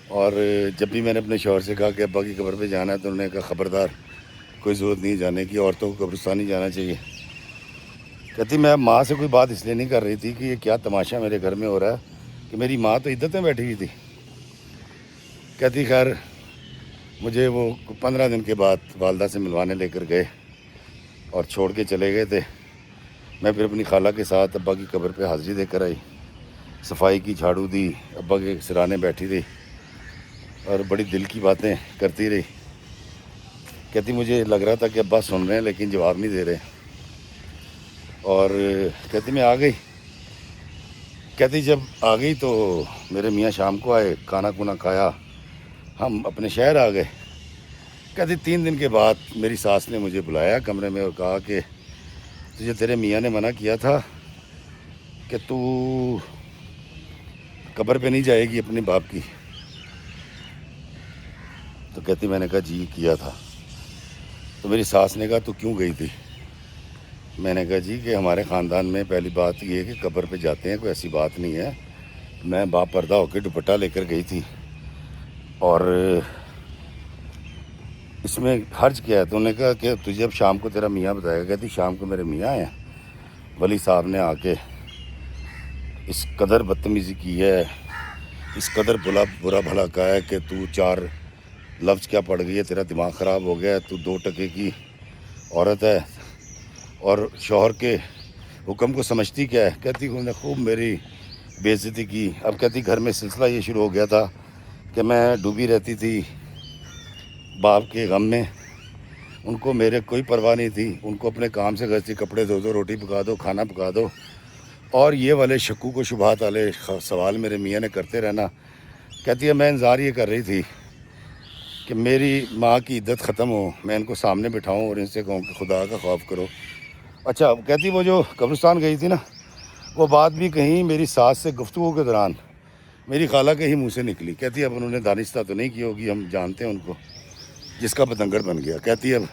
اور جب بھی میں نے اپنے شوہر سے کہا کہ ابا کی قبر پہ جانا ہے تو انہوں نے کہا خبردار، کوئی ضرورت نہیں جانے کی، عورتوں کو قبرستان نہیں جانا چاہیے. کہتی میں ماں سے کوئی بات اس لیے نہیں کر رہی تھی کہ یہ کیا تماشا میرے گھر میں ہو رہا ہے کہ میری ماں تو عدت میں بیٹھی ہوئی تھی. کہتی خیر مجھے وہ 15 دن کے بعد والدہ سے ملوانے لے کر گئے اور چھوڑ کے چلے گئے تھے. میں پھر اپنی خالہ کے ساتھ ابا کی قبر پہ حاضری دے کر آئی، صفائی کی، جھاڑو دی، ابا کے سرانے بیٹھی رہی اور بڑی دل کی باتیں کرتی رہی. کہتی مجھے لگ رہا تھا کہ ابا سن رہے ہیں لیکن جواب نہیں دے رہے. اور کہتی میں آ گئی. کہتی جب آ گئی تو میرے میاں شام کو آئے، کھانا کھونا کھایا، ہم اپنے شہر آ گئے. کہتی 3 دن کے بعد میری ساس نے مجھے بلایا کمرے میں اور کہا کہ تجھے تیرے میاں نے منع کیا تھا کہ تو قبر پہ نہیں جائے گی اپنے باپ کی. تو کہتی میں نے کہا جی کیا تھا. تو میری ساس نے کہا تو کیوں گئی تھی. میں نے کہا جی کہ ہمارے خاندان میں پہلی بات یہ ہے کہ قبر پہ جاتے ہیں، کوئی ایسی بات نہیں ہے. میں باپ پردہ ہو کے دوپٹہ لے کر گئی تھی، اور اس میں حرج کیا ہے. تو انہوں نے کہا کہ تجھے اب شام کو تیرا میاں بتائے گا. کہتی شام کو میرے میاں آئے ہیں، ولی صاحب نے آ کے اس قدر بدتمیزی کی ہے، اس قدر برا بھلا کہا ہے کہ تو 4 لفظ کیا پڑ گئی ہے، تیرا دماغ خراب ہو گیا ہے، تو 2 ٹکے کی عورت ہے اور شوہر کے حکم کو سمجھتی کیا ہے. کہتی انہوں نے خوب میری بے عزتی کی. اب کہتی گھر میں سلسلہ یہ شروع ہو گیا تھا کہ میں ڈوبی رہتی تھی باپ کے غم میں، ان کو میرے کوئی پرواہ نہیں تھی، ان کو اپنے کام سے غرضی کپڑے دھو دو، روٹی پکا دو، کھانا پکا دو، اور یہ والے شکوک و شبہات والے سوال میرے میاں نے کرتے رہنا. کہتی ہے میں انتظار یہ کر رہی تھی کہ میری ماں کی عدت ختم ہو، میں ان کو سامنے بٹھاؤں اور ان سے کہوں کہ خدا کا خوف کرو۔ اچھا کہتی وہ جو قبرستان گئی تھی نا، وہ بات بھی کہیں میری ساس سے گفتگو کے دوران میری خالہ کے ہی منہ سے نکلی۔ کہتی اب انہوں نے دانستہ تو نہیں کی ہوگی، ہم جانتے ہیں ان کو، جس کا پتنگڑ بن گیا۔ کہتی اب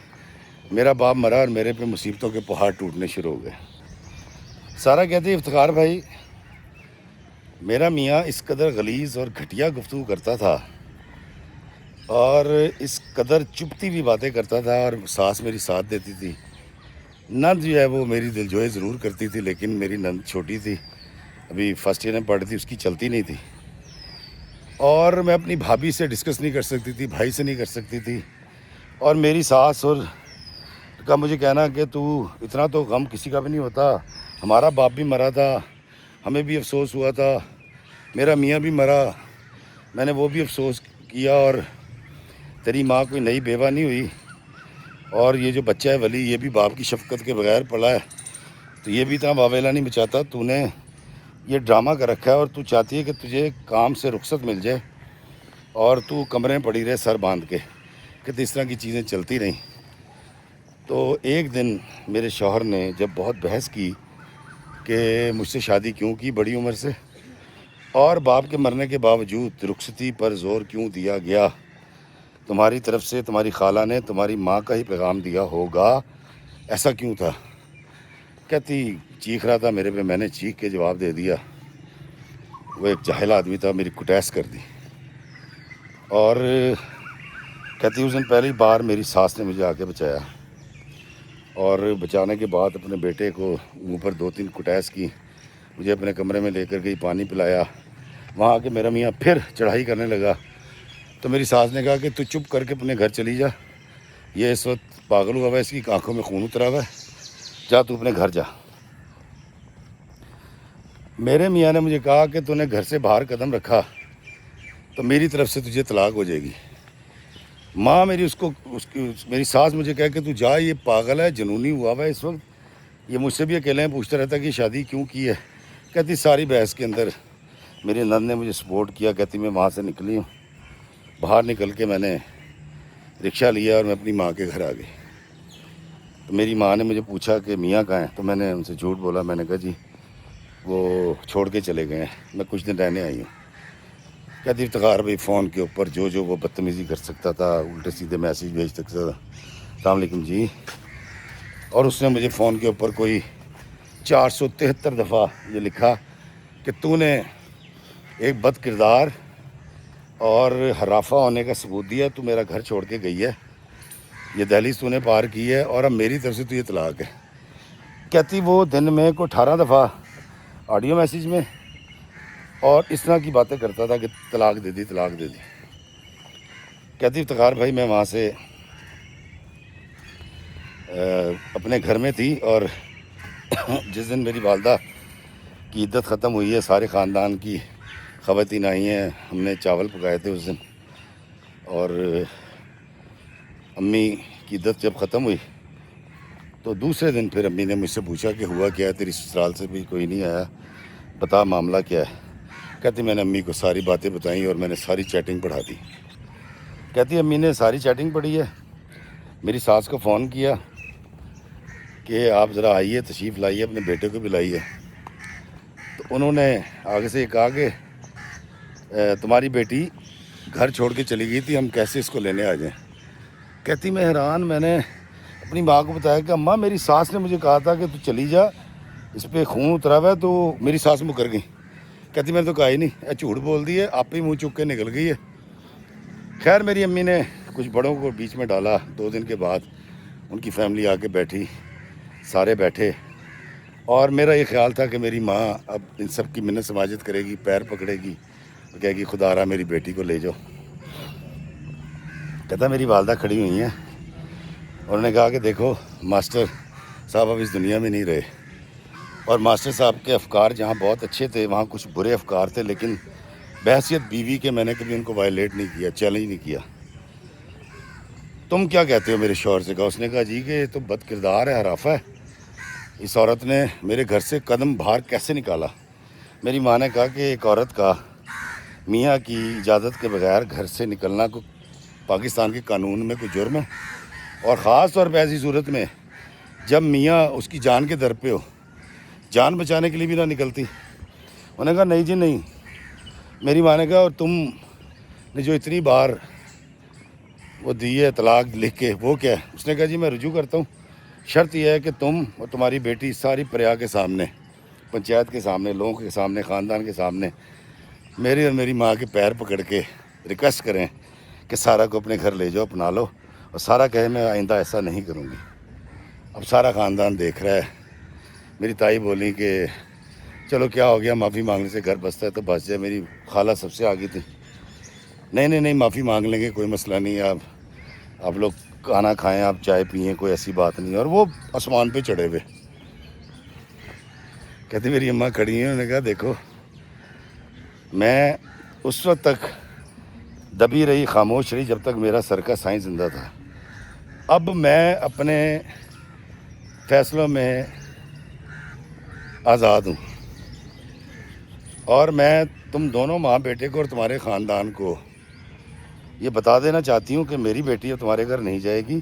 میرا باپ مرا اور میرے پہ مصیبتوں کے پہاڑ ٹوٹنے شروع ہو گئے۔ سارا کہتی افتخار بھائی، میرا میاں اس قدر غلیظ اور گھٹیا گفتگو کرتا تھا اور اس قدر چپتی بھی باتیں کرتا تھا، اور ساس میری ساتھ دیتی تھی۔ نند جو ہے وہ میری دلجوئی ضرور کرتی تھی، لیکن میری نند چھوٹی تھی، ابھی فرسٹ ایئر میں پڑھتی تھی، اس کی چلتی نہیں تھی، اور میں اپنی بھابھی سے ڈسکس نہیں کر سکتی تھی، بھائی سے نہیں کر سکتی تھی۔ اور میری ساس اور کا مجھے کہنا کہ تو اتنا تو غم کسی کا بھی نہیں ہوتا، ہمارا باپ بھی مرا تھا، ہمیں بھی افسوس ہوا تھا، میرا میاں بھی مرا، میں نے وہ بھی افسوس کیا، اور تیری ماں کوئی نئی بیوہ نہیں ہوئی، اور یہ جو بچہ ہے ولی، یہ بھی باپ کی شفقت کے بغیر پڑا ہے، تو یہ بھی اتنا واویلا نہیں بچاتا۔ تو نے یہ ڈرامہ کر رکھا ہے، اور تو چاہتی ہے کہ تجھے کام سے رخصت مل جائے اور تو کمرے میں پڑی رہے سر باندھ کے، کہ اس طرح کی چیزیں چلتی رہیں۔ تو ایک دن میرے شوہر نے جب بہت بحث کی کہ مجھ سے شادی کیوں کی بڑی عمر سے، اور باپ کے مرنے کے باوجود رخصتی پر زور کیوں دیا گیا، تمہاری طرف سے تمہاری خالہ نے تمہاری ماں کا ہی پیغام دیا ہوگا، ایسا کیوں تھا؟ کہتی چیخ رہا تھا میرے پہ، میں نے چیخ کے جواب دے دیا، وہ ایک جاہل آدمی تھا، میری کٹیس کر دی۔ اور کہتی اس دن پہلی بار میری ساس نے مجھے آ کے بچایا، اور بچانے کے بعد اپنے بیٹے کو منہ پر 2-3 کٹیس کی، مجھے اپنے کمرے میں لے کر گئی، پانی پلایا، وہاں آ کے میرا میاں پھر چڑھائی کرنے لگا، تو میری ساس نے کہا کہ تو چپ کر کے اپنے گھر چلی جا، یہ اس وقت پاگل ہوا ہے، اس کی آنکھوں میں خون اترا ہوا ہے، جا تو اپنے گھر جا۔ میرے میاں نے مجھے کہا کہ تو نے گھر سے باہر قدم رکھا تو میری طرف سے تجھے طلاق ہو جائے گی۔ ماں میری میری ساس مجھے کہہ کہ تو جا، یہ پاگل ہے، جنونی ہوا ہے اس وقت، یہ مجھ سے بھی اکیلے ہیں، پوچھتا رہتا کہ شادی کیوں کی ہے۔ کہتی ساری بحث کے اندر میری نند نے مجھے سپورٹ کیا، کہتی میں وہاں سے نکلی ہوں، باہر نکل کے میں نے رکشہ لیا اور میں اپنی ماں کے گھر آ گئی۔ تو میری ماں نے مجھے پوچھا کہ میاں کہاں ہیں، تو میں نے ان سے جھوٹ بولا، میں نے کہا جی وہ چھوڑ کے چلے گئے ہیں، میں کچھ دن رہنے آئی ہوں۔ کہتی افتخار بھائی فون کے اوپر جو وہ بدتمیزی کر سکتا تھا، الٹے سیدھے میسیج بھیج سکتا تھا، السلام علیکم جی، اور اس نے مجھے فون کے اوپر کوئی 473 دفعہ یہ لکھا کہ تو نے ایک بد کردار اور حرافہ ہونے کا ثبوت دیا، تو میرا گھر چھوڑ کے گئی ہے، یہ دہلیز تو نے پار کی ہے، اور اب میری طرف سے تو یہ طلاق ہے۔ کہتی وہ دن میں کوئی 18 دفعہ آڈیو میسیج میں اور اس طرح کی باتیں کرتا تھا کہ طلاق دے دی، طلاق دے دی۔ کہتی افتخار بھائی میں وہاں سے اپنے گھر میں تھی، اور جس دن میری والدہ کی عدت ختم ہوئی ہے، سارے خاندان کی خواتین آئی ہیں، ہم نے چاول پکائے تھے اس دن، اور امی کی عدت جب ختم ہوئی تو دوسرے دن پھر امی نے مجھ سے پوچھا کہ ہوا کیا ہے، تیری سسرال سے بھی کوئی نہیں آیا، بتا معاملہ کیا ہے۔ کہتی میں نے امی کو ساری باتیں بتائیں اور میں نے ساری چیٹنگ پڑھا دی۔ کہتی امی نے ساری چیٹنگ پڑھی ہے، میری ساس کو فون کیا کہ آپ ذرا آئیے، تشریف لائیے، اپنے بیٹے کو بھی لائیے، تو انہوں نے آگے سے یہ کہا کہ تمہاری بیٹی گھر چھوڑ کے چلی گئی تھی، ہم کیسے اس کو لینے آ جائیں۔ کہتی میں حیران، میں نے اپنی ماں کو بتایا کہ اماں میری ساس نے مجھے کہا تھا کہ تو چلی جا، اس پہ خون اترا ہوا ہے، تو میری ساس مکر گئی۔ کہتی میں نے تو کہا ہی نہیں، جھوٹ بول دی ہے، آپ ہی منہ چک کے نکل گئی ہے۔ خیر میری امی نے کچھ بڑوں کو بیچ میں ڈالا، 2 دن کے بعد ان کی فیملی آ کے بیٹھی، سارے بیٹھے، اور میرا یہ خیال تھا کہ میری ماں اب ان سب کی منت سماجت کرے گی، پیر پکڑے گی، کہے گی خدا را میری بیٹی کو لے جاؤ۔ کہتا میری والدہ کھڑی ہوئی ہیں، انہوں نے کہا کہ دیکھو ماسٹر صاحب اب اس دنیا میں نہیں رہے، اور ماسٹر صاحب کے افکار جہاں بہت اچھے تھے وہاں کچھ برے افکار تھے، لیکن بحیثیت بیوی کے میں نے کبھی ان کو وائلیٹ نہیں کیا، چیلنج نہیں کیا۔ تم کیا کہتے ہو میرے شوہر سے؟ کہا، اس نے کہا جی کہ یہ تو بد کردار ہے، حرافہ ہے، اس عورت نے میرے گھر سے قدم باہر کیسے نکالا۔ میری ماں نے کہا کہ ایک عورت کا میاں کی اجازت کے بغیر گھر سے نکلنا کو پاکستان کے قانون میں کوئی جرم ہے؟ اور خاص طور پہ ایسی صورت میں جب میاں اس کی جان کے در پہ ہو، جان بچانے کے لیے بھی نہ نکلتی۔ انہوں نے کہا نہیں جی نہیں۔ میری ماں نے کہا اور تم نے جو اتنی بار وہ دی ہے طلاق لکھ کے، وہ کیا ہے؟ اس نے کہا جی میں رجوع کرتا ہوں، شرط یہ ہے کہ تم اور تمہاری بیٹی ساری پریا کے سامنے، پنچایت کے سامنے، لوگوں کے سامنے، خاندان کے سامنے میری اور میری ماں کے پیر پکڑ کے ریکویسٹ کریں کہ سارا کو اپنے گھر لے جاؤ، اپنا لو، اور سارا کہے میں آئندہ ایسا نہیں کروں گی۔ اب سارا خاندان دیکھ رہا ہے۔ میری تائی بولی کہ چلو کیا ہو گیا، معافی مانگنے سے گھر بستا ہے تو بس جائے۔ میری خالہ سب سے آگے تھی، نہیں معافی مانگ لیں گے، کوئی مسئلہ نہیں، آپ لوگ کھانا کھائیں، آپ چائے پئیں، کوئی ایسی بات نہیں۔ اور وہ آسمان پہ چڑھے ہوئے، کہتی میری اماں کھڑی ہیں، انہوں نے کہا دیکھو میں اس وقت تک دبی رہی، خاموش رہی جب تک میرا سر کا سائیں زندہ تھا، اب میں اپنے فیصلوں میں آزاد ہوں، اور میں تم دونوں ماں بیٹے کو اور تمہارے خاندان کو یہ بتا دینا چاہتی ہوں کہ میری بیٹی اب تمہارے گھر نہیں جائے گی۔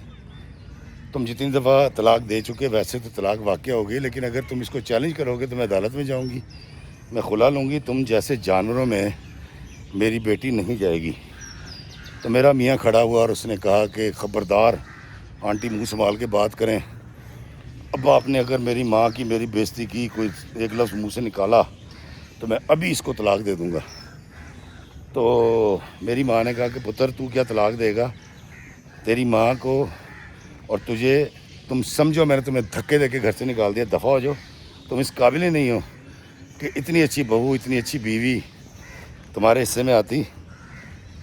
تم جتنی دفعہ طلاق دے چکے ویسے تو طلاق واقع ہوگی، لیکن اگر تم اس کو چیلنج کرو گے تو میں عدالت میں جاؤں گی، میں خلا لوں گی، تم جیسے جانوروں میں میری بیٹی نہیں جائے گی۔ تو میرا میاں کھڑا ہوا اور اس نے کہا کہ خبردار آنٹی، منہ سنبھال کے بات کریں، اب آپ نے اگر میری ماں کی، میری بےزتی کی، کوئی ایک لفظ منہ سے نکالا تو میں ابھی اس کو طلاق دے دوں گا۔ تو میری ماں نے کہا کہ پتر تو کیا طلاق دے گا، تیری ماں کو اور تجھے، تم سمجھو میں نے تمہیں دھکے دے کے گھر سے نکال دیا، دفع ہو جاؤ، تم اس قابل ہی نہیں ہو کہ اتنی اچھی بہو، اتنی اچھی بیوی تمہارے حصے میں آتی،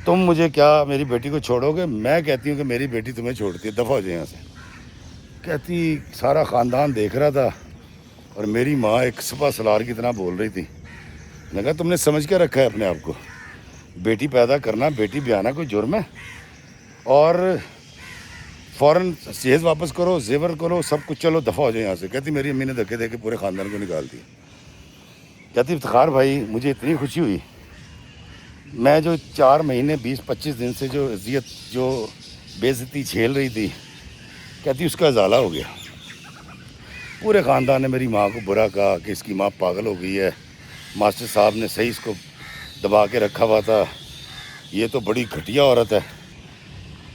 تم مجھے کیا میری بیٹی کو چھوڑو گے؟ میں کہتی ہوں کہ میری بیٹی تمہیں چھوڑتی ہے، دفع ہو جائے یہاں سے۔ کہتی سارا خاندان دیکھ رہا تھا اور میری ماں ایک سپہ سالار کی طرح بول رہی تھی۔ میں نے کہا تم نے سمجھ کے رکھا ہے اپنے آپ کو، بیٹی پیدا کرنا، بیٹی بیانا کوئی جرم ہے؟ اور فوراً جہیز واپس کرو، زیور کرو، سب کچھ، چلو دفع ہو جائے یہاں سے۔ کہتی میری امی نے دھکے دے کے پورے خاندان کو نکال دیا۔ کہتی افتخار بھائی مجھے اتنی خوشی ہوئی، میں جو 4 مہینے 20-25 دن سے جو اذیت، جو بے عزتی جھیل رہی تھی، کہتی اس کا ازالہ ہو گیا۔ پورے خاندان نے میری ماں کو برا کہا کہ اس کی ماں پاگل ہو گئی ہے، ماسٹر صاحب نے صحیح اس کو دبا کے رکھا ہوا تھا، یہ تو بڑی گھٹیا عورت ہے۔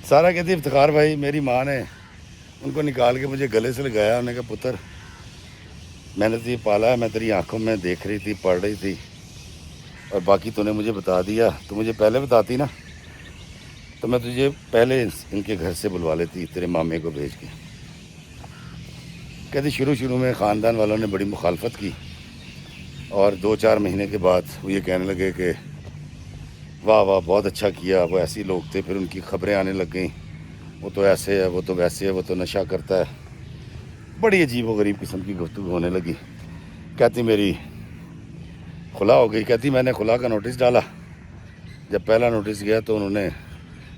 سارا کہتی افتخار بھائی میری ماں نے ان کو نکال کے مجھے گلے سے لگایا، انہوں نے کہا پتر میں نے تجھے پالا ہے، میں تیری آنکھوں میں دیکھ رہی تھی، پڑھ رہی تھی، اور باقی تو نے مجھے بتا دیا، تو مجھے پہلے بتاتی نا تو میں تجھے پہلے ان کے گھر سے بلوا لیتی، تیرے مامے کو بھیج کے۔ کہتی شروع میں خاندان والوں نے بڑی مخالفت کی، اور 2-4 مہینے کے بعد وہ یہ کہنے لگے کہ واہ واہ بہت اچھا کیا، وہ ایسے لوگ تھے، پھر ان کی خبریں آنے لگ گئیں، وہ تو ایسے ہے، وہ تو ویسے ہے، وہ تو نشہ کرتا ہے، بڑی عجیب و غریب قسم کی گفتگو ہونے لگی۔ کہتی میری خلا ہو گئی۔ کہتی میں نے خلا کا نوٹس ڈالا، جب پہلا نوٹس گیا تو انہوں نے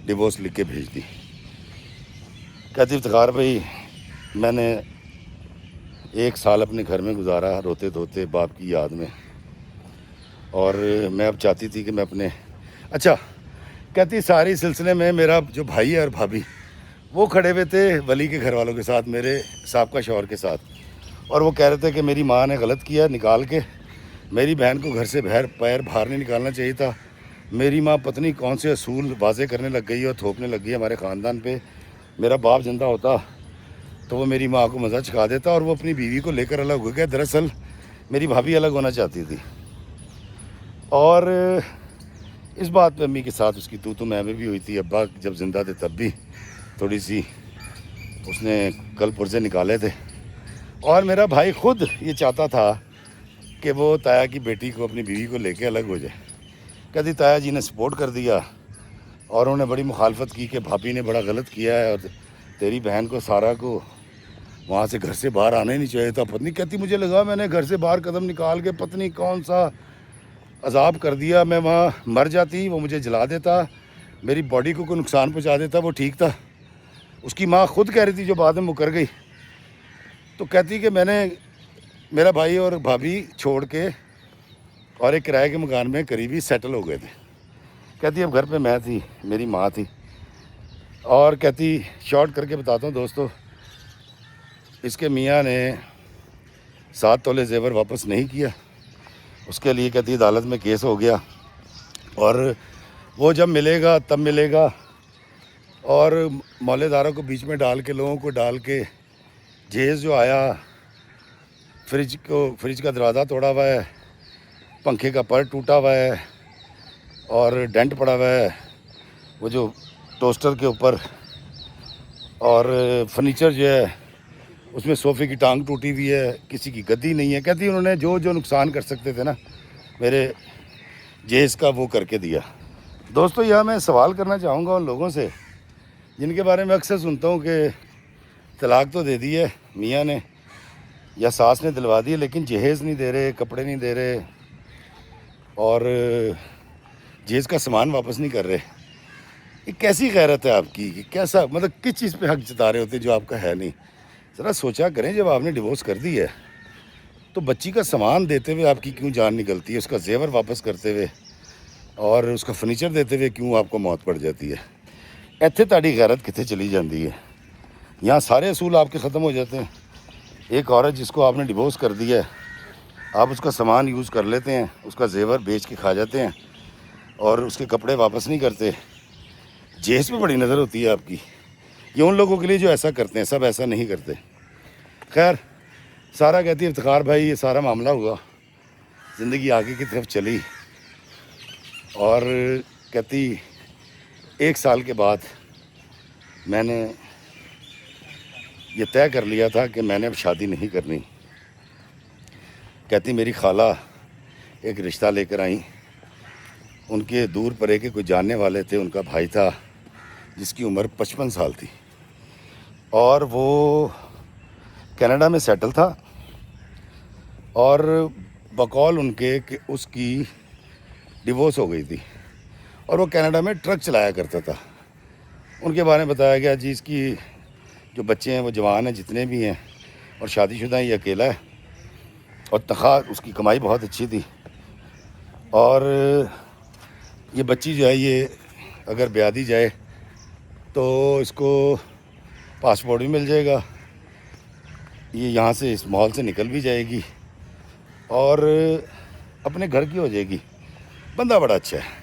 ڈیورس لکھ کے بھیج دی۔ کہتی افتخار بھائی میں نے 1 سال اپنے گھر میں گزارا روتے دھوتے باپ کی یاد میں، اور میں اب چاہتی تھی کہ میں اپنے اچھا کہتی ساری سلسلے میں میرا جو بھائی ہے اور بھابھی وہ کھڑے ہوئے تھے ولی کے گھر والوں کے ساتھ، میرے سابقہ شوہر کے ساتھ، اور وہ کہہ رہے تھے کہ میری ماں نے غلط کیا نکال کے، میری بہن کو گھر سے پیر باہر نہیں نکالنا چاہیے تھا، میری ماں پتنی کون سے اصول واضح کرنے لگ گئی اور تھوپنے لگ گئی ہمارے خاندان پہ، میرا باپ زندہ ہوتا تو وہ میری ماں کو مزہ چکھا دیتا اور وہ اپنی بیوی کو لے کر الگ ہو گیا۔ دراصل میری بھابھی الگ ہونا چاہتی تھی، اور اس بات پہ امی کے ساتھ اس کی تو میں بھی ہوئی تھی، ابا جب زندہ تھے تب بھی تھوڑی سی اس نے کل پرزے نکالے تھے، اور میرا بھائی خود یہ چاہتا تھا کہ وہ تایا کی بیٹی کو، اپنی بیوی کو لے کے الگ ہو جائے۔ کہتی تایا جی نے سپورٹ کر دیا، اور انہوں نے بڑی مخالفت کی کہ بھابھی نے بڑا غلط کیا ہے، اور تیری بہن کو سارا کو وہاں سے گھر سے باہر آنا ہی نہیں چاہیے تھا۔ پتنی کہتی مجھے لگا میں نے گھر سے باہر قدم نکال کے پتنی کون سا عذاب کر دیا، میں وہاں مر جاتی، وہ مجھے جلا دیتا، میری باڈی کو کوئی نقصان پہنچا دیتا، وہ ٹھیک تھا۔ اس کی ماں خود کہہ رہی تھی جو بعد میں مکر گئی، تو کہتی کہ میں نے میرا بھائی اور بھابھی چھوڑ کے اور ایک کرائے کے مکان میں قریبی سیٹل ہو گئے تھے۔ کہتی اب گھر پہ میں تھی، میری ماں تھی، اور کہتی شارٹ کر کے بتاتا ہوں دوستو، اس کے میاں نے 7 تولے زیور واپس نہیں کیا، اس کے لیے کہتی عدالت میں کیس ہو گیا، اور وہ جب ملے گا تب ملے گا، اور مولے داروں کو بیچ میں ڈال کے، لوگوں کو ڈال کے، جہیز جو آیا، فریج کا دروازہ توڑا ہوا ہے، پنکھے کا پر ٹوٹا ہوا ہے، اور ڈینٹ پڑا ہوا ہے وہ جو ٹوسٹر کے اوپر، اور فرنیچر جو ہے اس میں صوفے کی ٹانگ ٹوٹی ہوئی ہے، کسی کی گدی نہیں ہے۔ کہتی انہوں نے جو نقصان کر سکتے تھے نا میرے جہیز کا، وہ کر کے دیا۔ دوستو یہاں میں سوال کرنا چاہوں گا ان لوگوں سے جن کے بارے میں اکثر سنتا ہوں کہ طلاق تو دے دی ہے میاں نے یا ساس نے دلوا دی ہے، لیکن جہیز نہیں دے رہے، کپڑے نہیں دے رہے، اور جہیز کا سامان واپس نہیں کر رہے۔ یہ کیسی غیرت ہے آپ کی؟ کیسا مطلب کس چیز پہ حق جتا رہے ہوتے جو آپ کا ہے نہیں؟ ذرا سوچا کریں، جب آپ نے ڈیورس کر دی ہے تو بچی کا سامان دیتے ہوئے آپ کی کیوں جان نکلتی ہے؟ اس کا زیور واپس کرتے ہوئے اور اس کا فرنیچر دیتے ہوئے کیوں آپ کو موت پڑ جاتی ہے؟ ایتھے تاڑی غیرت کتنے چلی جاتی ہے؟ یہاں سارے اصول آپ کے ختم ہو جاتے ہیں۔ ایک عورت جس کو آپ نے ڈیورس کر دیا ہے، آپ اس کا سامان یوز کر لیتے ہیں، اس کا زیور بیچ کے کھا جاتے ہیں، اور اس کے کپڑے واپس نہیں کرتے۔ جہیز پہ بڑی نظر ہوتی ہے آپ کی۔ یہ ان لوگوں کے لیے جو ایسا کرتے ہیں، سب ایسا نہیں کرتے۔ خیر، سارا کہتی ہے افتخار بھائی یہ سارا معاملہ ہوا، زندگی آگے کی طرف چلی، اور کہتی 1 سال کے بعد میں نے یہ طے کر لیا تھا کہ میں نے اب شادی نہیں کرنی۔ کہتی میری خالہ ایک رشتہ لے کر آئیں، ان کے دور پرے کے کوئی جاننے والے تھے، ان کا بھائی تھا جس کی عمر 55 سال تھی، اور وہ کینیڈا میں سیٹل تھا، اور بقول ان کے کہ اس کی ڈیورس ہو گئی تھی، اور وہ کینیڈا میں ٹرک چلایا کرتا تھا۔ ان کے بارے میں بتایا گیا جی اس کی جو بچے ہیں وہ جوان ہیں جتنے بھی ہیں، اور شادی شدہ یہ اکیلا ہے، اور تنخواہ اس کی کمائی بہت اچھی تھی، اور یہ بچی جو ہے یہ اگر بیاہ دی جائے تو اس کو پاسپورٹ بھی مل جائے گا، یہ یہاں سے اس ماحول سے نکل بھی جائے گی، اور اپنے گھر کی ہو جائے گی۔ بندہ بڑا اچھا ہے۔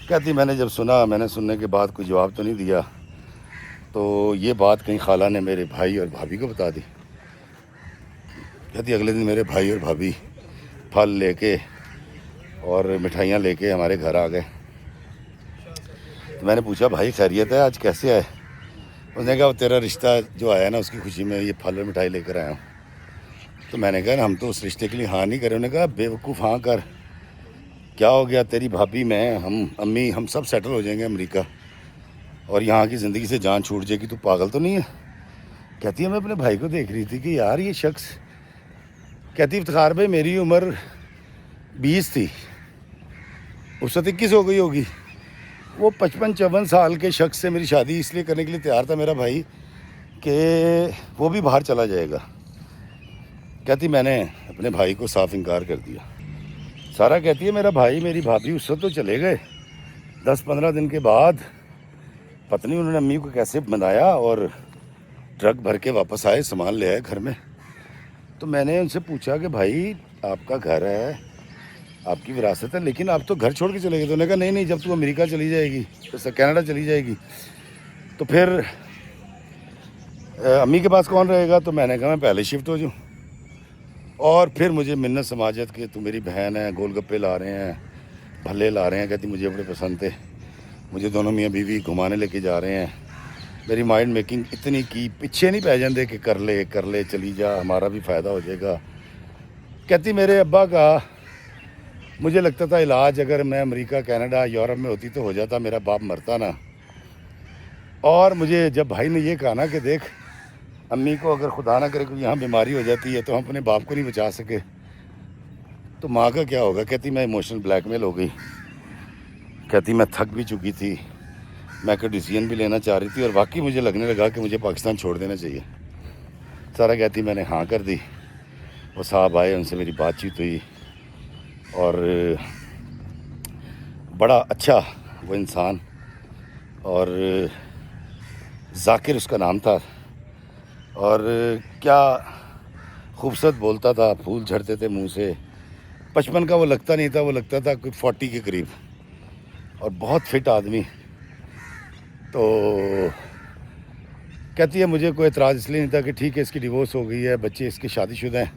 کہتی میں نے جب سنا، میں نے سننے کے بعد کوئی جواب تو نہیں دیا، تو یہ بات کہیں خالہ نے میرے بھائی اور بھابھی کو بتا دی۔ کہتی اگلے دن میرے بھائی اور بھابھی پھل لے کے اور مٹھائیاں لے کے ہمارے گھر آ گئے۔ تو میں نے پوچھا بھائی خیریت ہے، آج کیسے آئے؟ اس نے کہا وہ تیرا رشتہ جو آیا نا اس کی خوشی میں یہ پھل اور مٹھائی لے کر آیا ہوں۔ تو میں نے کہا نا ہم تو اس رشتے کے لیے ہاں نہیں کرے۔ انہوں نے کہا بے وقوف ہاں کر، کیا ہو گیا؟ تیری بھابھی، میں، ہم، امی، ہم سب سیٹل ہو جائیں گے امریکہ، اور یہاں کی زندگی سے جان چھوٹ جائے گی، تو پاگل تو نہیں ہے؟ کہتی ہے میں اپنے بھائی کو دیکھ رہی تھی کہ یار یہ شخص، کہتی افتخار بھائی میری عمر 20 تھی، اس وقت 21 ہو گئی ہوگی، وہ 55-54 سال کے شخص سے میری شادی اس لیے کرنے کے لیے تیار تھا میرا بھائی کہ وہ بھی باہر چلا جائے گا۔ کہتی میں نے اپنے بھائی کو صاف انکار کر دیا۔ سارا کہتی ہے میرا بھائی میری بھابھی اس وقت تو چلے گئے، 10-15 دن کے بعد پتہ نہیں انہوں نے امی کو کیسے بنایا اور ٹرک بھر کے واپس آئے، سامان لے آئے گھر میں۔ تو میں نے ان سے پوچھا کہ بھائی آپ کا گھر ہے، آپ کی وراثت ہے، لیکن آپ تو گھر چھوڑ کے چلے گئے۔ تو انہوں نے کہا نہیں جب تو امریکہ چلی جائے گی، کینیڈا چلی جائے گی تو پھر امی کے پاس کون رہے گا؟ تو میں نے کہا میں پہلے شفٹ ہو جاؤں، اور پھر مجھے منت سماجت کہ تو میری بہن ہے، گول گپے لا رہے ہیں، بھلے لا رہے ہیں، کہتی مجھے بڑے پسند تھے، مجھے دونوں میاں بیوی گھمانے لے کے جا رہے ہیں۔ میری مائنڈ میکنگ اتنی کی، پیچھے نہیں پہ جاندے کہ کر لے چلی جا، ہمارا بھی فائدہ ہو جائے گا۔ کہتی میرے ابا کا مجھے لگتا تھا علاج اگر میں امریکہ، کینیڈا، یورپ میں ہوتی تو ہو جاتا، میرا باپ مرتا نا۔ اور مجھے جب بھائی نے یہ کہا نا کہ دیکھ امی کو اگر خدا نہ کرے کوئی یہاں بیماری ہو جاتی ہے تو ہم اپنے باپ کو نہیں بچا سکے تو ماں کا کیا ہوگا؟ کہتی میں ایموشنل بلیک میل ہو گئی۔ کہتی میں تھک بھی چکی تھی، میں کوئی ڈیسیژن بھی لینا چاہ رہی تھی، اور واقعی مجھے لگنے لگا کہ مجھے پاکستان چھوڑ دینا چاہیے۔ سارا کہتی میں نے ہاں کر دی، وہ صاحب آئے، ان سے میری بات چیت ہوئی، اور بڑا اچھا وہ انسان، اور ذاکر اس کا نام تھا، اور کیا خوبصورت بولتا تھا، پھول جھڑتے تھے منہ سے. 55 کا وہ لگتا نہیں تھا، وہ لگتا تھا کوئی 40 کے قریب، اور بہت فٹ آدمی. تو کہتی ہے مجھے کوئی اعتراض اس لیے نہیں تھا کہ ٹھیک ہے اس کی ڈیورس ہو گئی ہے، بچے اس کے شادی شدہ ہیں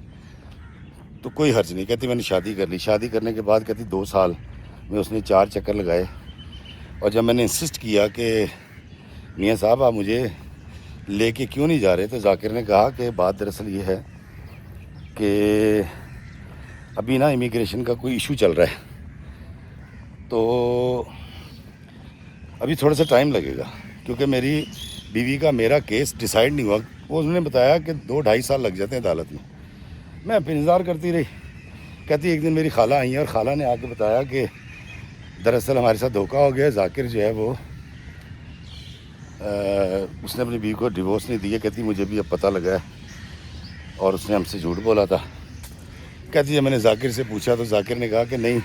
تو کوئی حرج نہیں. کہتی میں نے شادی کر لی. شادی کرنے کے بعد کہتی 2 سال میں اس نے 4 چکر لگائے، اور جب میں نے انسسٹ کیا کہ میاں صاحب آپ مجھے لے کے کیوں نہیں جا رہے، تو ذاکر نے کہا کہ بات دراصل یہ ہے کہ ابھی نا امیگریشن کا کوئی ایشو چل رہا ہے، تو ابھی تھوڑا سا ٹائم لگے گا، کیونکہ میری بیوی کا میرا کیس ڈیسائیڈ نہیں ہوا. وہ انہوں نے بتایا کہ 2-2.5 سال لگ جاتے ہیں عدالت میں. میں پھر انتظار کرتی رہی. کہتی ایک دن میری خالہ آئی ہیں، اور خالہ نے آ کے بتایا کہ دراصل ہمارے ساتھ دھوکہ ہو گیا. ذاکر جو ہے وہ اس نے اپنی بیوی کو ڈیورس نہیں دی ہے. کہتی مجھے بھی اب پتہ لگا ہے، اور اس نے ہم سے جھوٹ بولا تھا. کہتی جب میں نے ذاکر سے پوچھا تو ذاکر نے کہا کہ نہیں،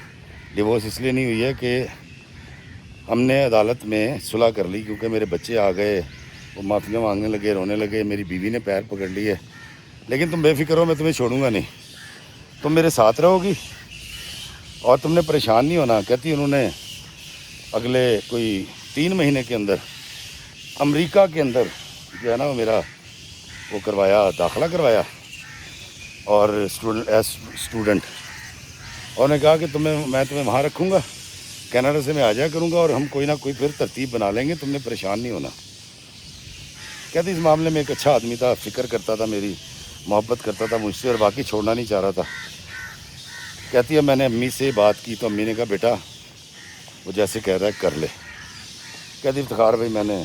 ڈیورس اس لیے نہیں ہوئی ہے کہ ہم نے عدالت میں صلح کر لی، کیونکہ میرے بچے آ گئے، وہ معافیاں مانگنے لگے، رونے لگے، میری بیوی نے پیر پکڑ لیے. لیکن تم بے فکر ہو، میں تمہیں چھوڑوں گا نہیں، تم میرے ساتھ رہو گی اور تم نے پریشان نہیں ہونا. کہتی انہوں نے اگلے کوئی 3 مہینے کے اندر امریکہ کے اندر جو ہے نا وہ میرا وہ کروایا، داخلہ کروایا، اور اسٹوڈنٹ، اور نے کہا کہ میں تمہیں وہاں رکھوں گا، کینیڈا سے میں آ جایا کروں گا، اور ہم کوئی نہ کوئی پھر ترتیب بنا لیں گے، تم نے پریشان نہیں ہونا. کہتی اس معاملے میں ایک اچھا آدمی تھا، فکر کرتا تھا، میری محبت کرتا تھا مجھ سے، اور باقی چھوڑنا نہیں چاہ رہا تھا. کہتی ہے میں نے امی سے بات کی تو امی نے کہا بیٹا وہ جیسے کہہ رہا ہے کر لے. کہتی افتخار بھائی میں نے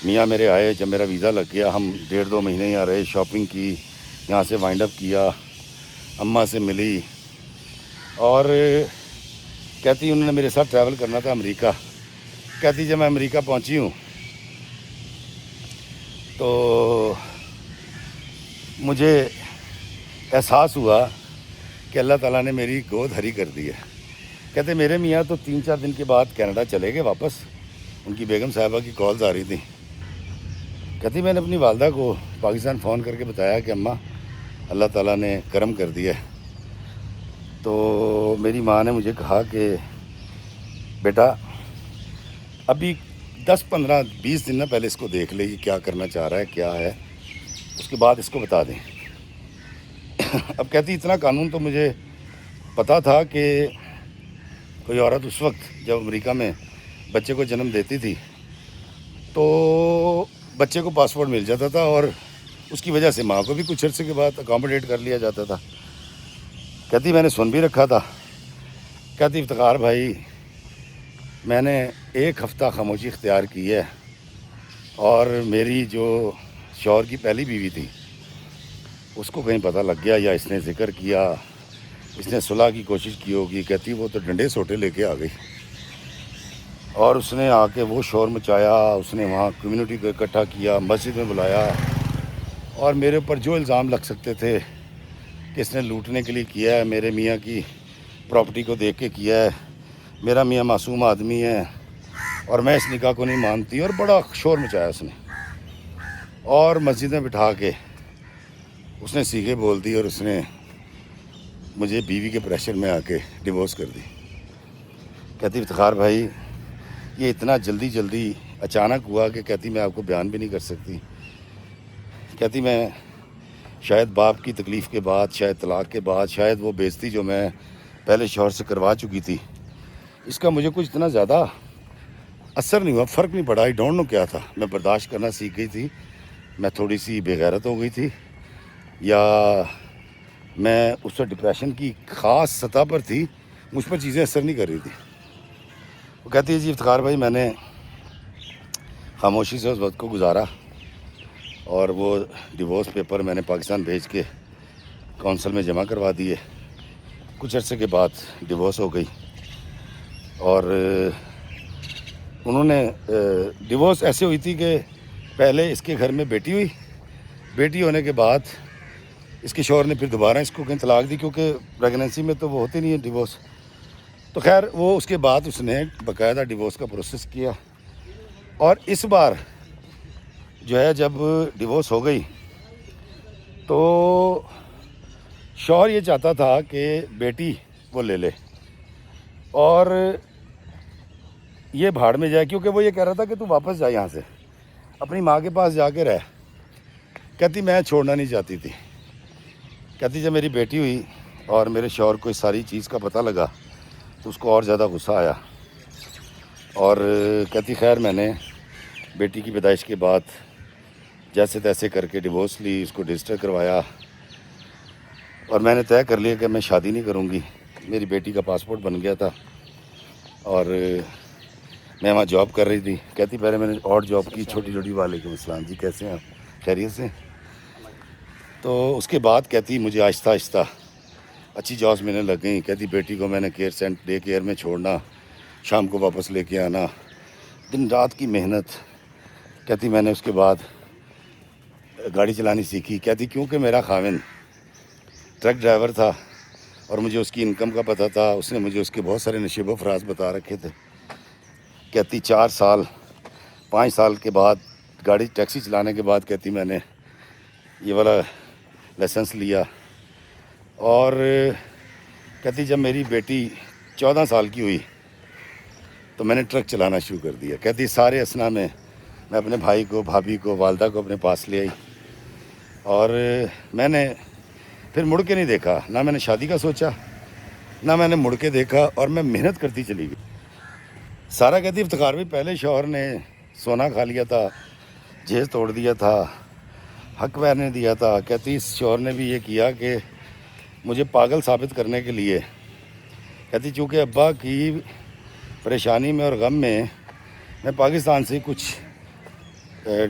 میاں میرے آئے، جب میرا ویزا لگ گیا، ہم 1.5-2 مہینے یہاں رہے، شاپنگ کی، یہاں سے وائنڈ اپ کیا، اماں سے ملی، اور کہتی انہوں نے میرے ساتھ ٹریول کرنا تھا امریکہ. کہتی جب میں امریکہ پہنچی ہوں تو مجھے احساس ہوا کہ اللہ تعالیٰ نے میری گود ہری کر دی ہے. کہتے میرے میاں تو 3-4 دن کے بعد کینیڈا چلے گئے واپس، ان کی بیگم صاحبہ کی کالز آ رہی تھیں. کہتی میں نے اپنی والدہ کو پاکستان فون کر کے بتایا کہ اماں اللہ تعالیٰ نے کرم کر دیا ہے. تو میری ماں نے مجھے کہا کہ بیٹا ابھی 10-15-20 دن نہ پہلے اس کو دیکھ لے، یہ کیا کرنا چاہ رہا ہے، کیا ہے، اس کے بعد اس کو بتا دیں. اب کہتی اتنا قانون تو مجھے پتہ تھا کہ کوئی عورت اس وقت جب امریکہ میں بچے کو جنم دیتی تھی تو بچے کو پاسپورٹ مل جاتا تھا، اور اس کی وجہ سے ماں کو بھی کچھ عرصے کے بعد اکاموڈیٹ کر لیا جاتا تھا. کہتی میں نے سن بھی رکھا تھا. کہتی افتخار بھائی میں نے 1 ہفتہ خاموشی اختیار کی ہے، اور میری جو شوہر کی پہلی بیوی تھی اس کو کہیں پتہ لگ گیا، یا اس نے ذکر کیا، اس نے صلح کی کوشش کی ہوگی. کہتی وہ تو ڈنڈے سوٹے لے کے آ گئی، اور اس نے آ کے وہ شور مچایا، اس نے وہاں کمیونٹی کو اکٹھا کیا، مسجد میں بلایا، اور میرے اوپر جو الزام لگ سکتے تھے کہ اس نے لوٹنے کے لیے کیا ہے، میرے میاں کی پراپرٹی کو دیکھ کے کیا ہے، میرا میاں معصوم آدمی ہے، اور میں اس نکاح کو نہیں مانتی، اور بڑا شور مچایا اس نے. اور مسجد میں بٹھا کے اس نے سیغے بول دی، اور اس نے مجھے بیوی کے پریشر میں آ کے ڈیورس کر دی. کہتی افتخار بھائی یہ اتنا جلدی اچانک ہوا کہ کہتی میں آپ کو بیان بھی نہیں کر سکتی. کہتی میں شاید باپ کی تکلیف کے بعد، شاید طلاق کے بعد، شاید وہ بے عزتی جو میں پہلے شوہر سے کروا چکی تھی، اس کا مجھے کچھ اتنا زیادہ اثر نہیں ہوا، فرق نہیں پڑا. آئی ڈونٹ نو کیا تھا، میں برداشت کرنا سیکھ گئی تھی، میں تھوڑی سی بے غیرت ہو گئی تھی، یا میں اس وقت ڈپریشن کی خاص سطح پر تھی، مجھ پر چیزیں اثر نہیں کر رہی تھی. وہ کہتی ہے جی افتخار بھائی میں نے خاموشی سے اس وقت کو گزارا، اور وہ ڈیورس پیپر میں نے پاکستان بھیج کے کونسل میں جمع کروا دیے. کچھ عرصے کے بعد ڈیورس ہو گئی، اور انہوں نے ڈیورس ایسے ہوئی تھی کہ پہلے اس کے گھر میں بیٹی ہوئی، بیٹی ہونے کے بعد اس کے شوہر نے پھر دوبارہ اس کو کہیں طلاق دی، کیونکہ پریگننسی میں تو وہ ہوتی نہیں ہے ڈیورس. تو خیر وہ اس کے بعد اس نے باقاعدہ ڈیورس کا پروسیس کیا، اور اس بار جو ہے جب ڈیورس ہو گئی تو شوہر یہ چاہتا تھا کہ بیٹی وہ لے لے اور یہ بھاڑ میں جائے، کیونکہ وہ یہ کہہ رہا تھا کہ تو واپس جا یہاں سے، اپنی ماں کے پاس جا کے رہ۔ کہتی میں چھوڑنا نہیں چاہتی تھی۔ کہتی جب میری بیٹی ہوئی اور میرے شوہر کو اس ساری چیز کا پتہ لگا تو اس کو اور زیادہ غصہ آیا، اور کہتی خیر میں نے بیٹی کی پیدائش کے بعد جیسے تیسے کر کے ڈیورس لی، اس کو رجسٹر کروایا، اور میں نے طے کر لیا کہ میں شادی نہیں کروں گی۔ میری بیٹی کا پاسپورٹ بن گیا تھا اور میں وہاں جاب کر رہی تھی۔ کہتی پہلے میں نے اور جاب کی چھوٹی چھوٹی۔ وعلیکم السلام جی، کیسے ہیں آپ؟ خیریت سے؟ تو اس کے بعد کہتی مجھے آہستہ آہستہ اچھی جابس ملنے لگ گئیں۔ کہتی بیٹی کو میں نے ڈے کیئر میں چھوڑنا، شام کو واپس لے کے آنا، دن رات کی محنت۔ کہتی میں نے اس کے بعد گاڑی چلانی سیکھی۔ کہتی کیونکہ میرا خاوند ٹرک ڈرائیور تھا اور مجھے اس کی انکم کا پتہ تھا، اس نے مجھے اس کے بہت سارے نشیب و فراز بتا رکھے تھے۔ کہتی 5 سال کے بعد گاڑی ٹیکسی چلانے کے بعد کہتی میں نے یہ والا لائسنس لیا، اور کہتی جب میری بیٹی 14 سال کی ہوئی تو میں نے ٹرک چلانا شروع کر دیا۔ کہتی سارے اسنا میں اپنے بھائی کو، بھابھی کو، والدہ کو اپنے پاس لے آئی، اور میں نے پھر مڑ کے نہیں دیکھا، نہ میں نے شادی کا سوچا، نہ میں نے مڑ کے دیکھا، اور میں محنت کرتی چلی گئی۔ سارا کہتی افتخار بھی پہلے شوہر نے سونا کھا لیا تھا، جہیز توڑ دیا تھا، حق ویر دیا تھا۔ کہتی اس شوہر نے بھی یہ کیا کہ مجھے پاگل ثابت کرنے کے لیے، کہتی چونکہ ابا کی پریشانی میں اور غم میں میں پاکستان سے کچھ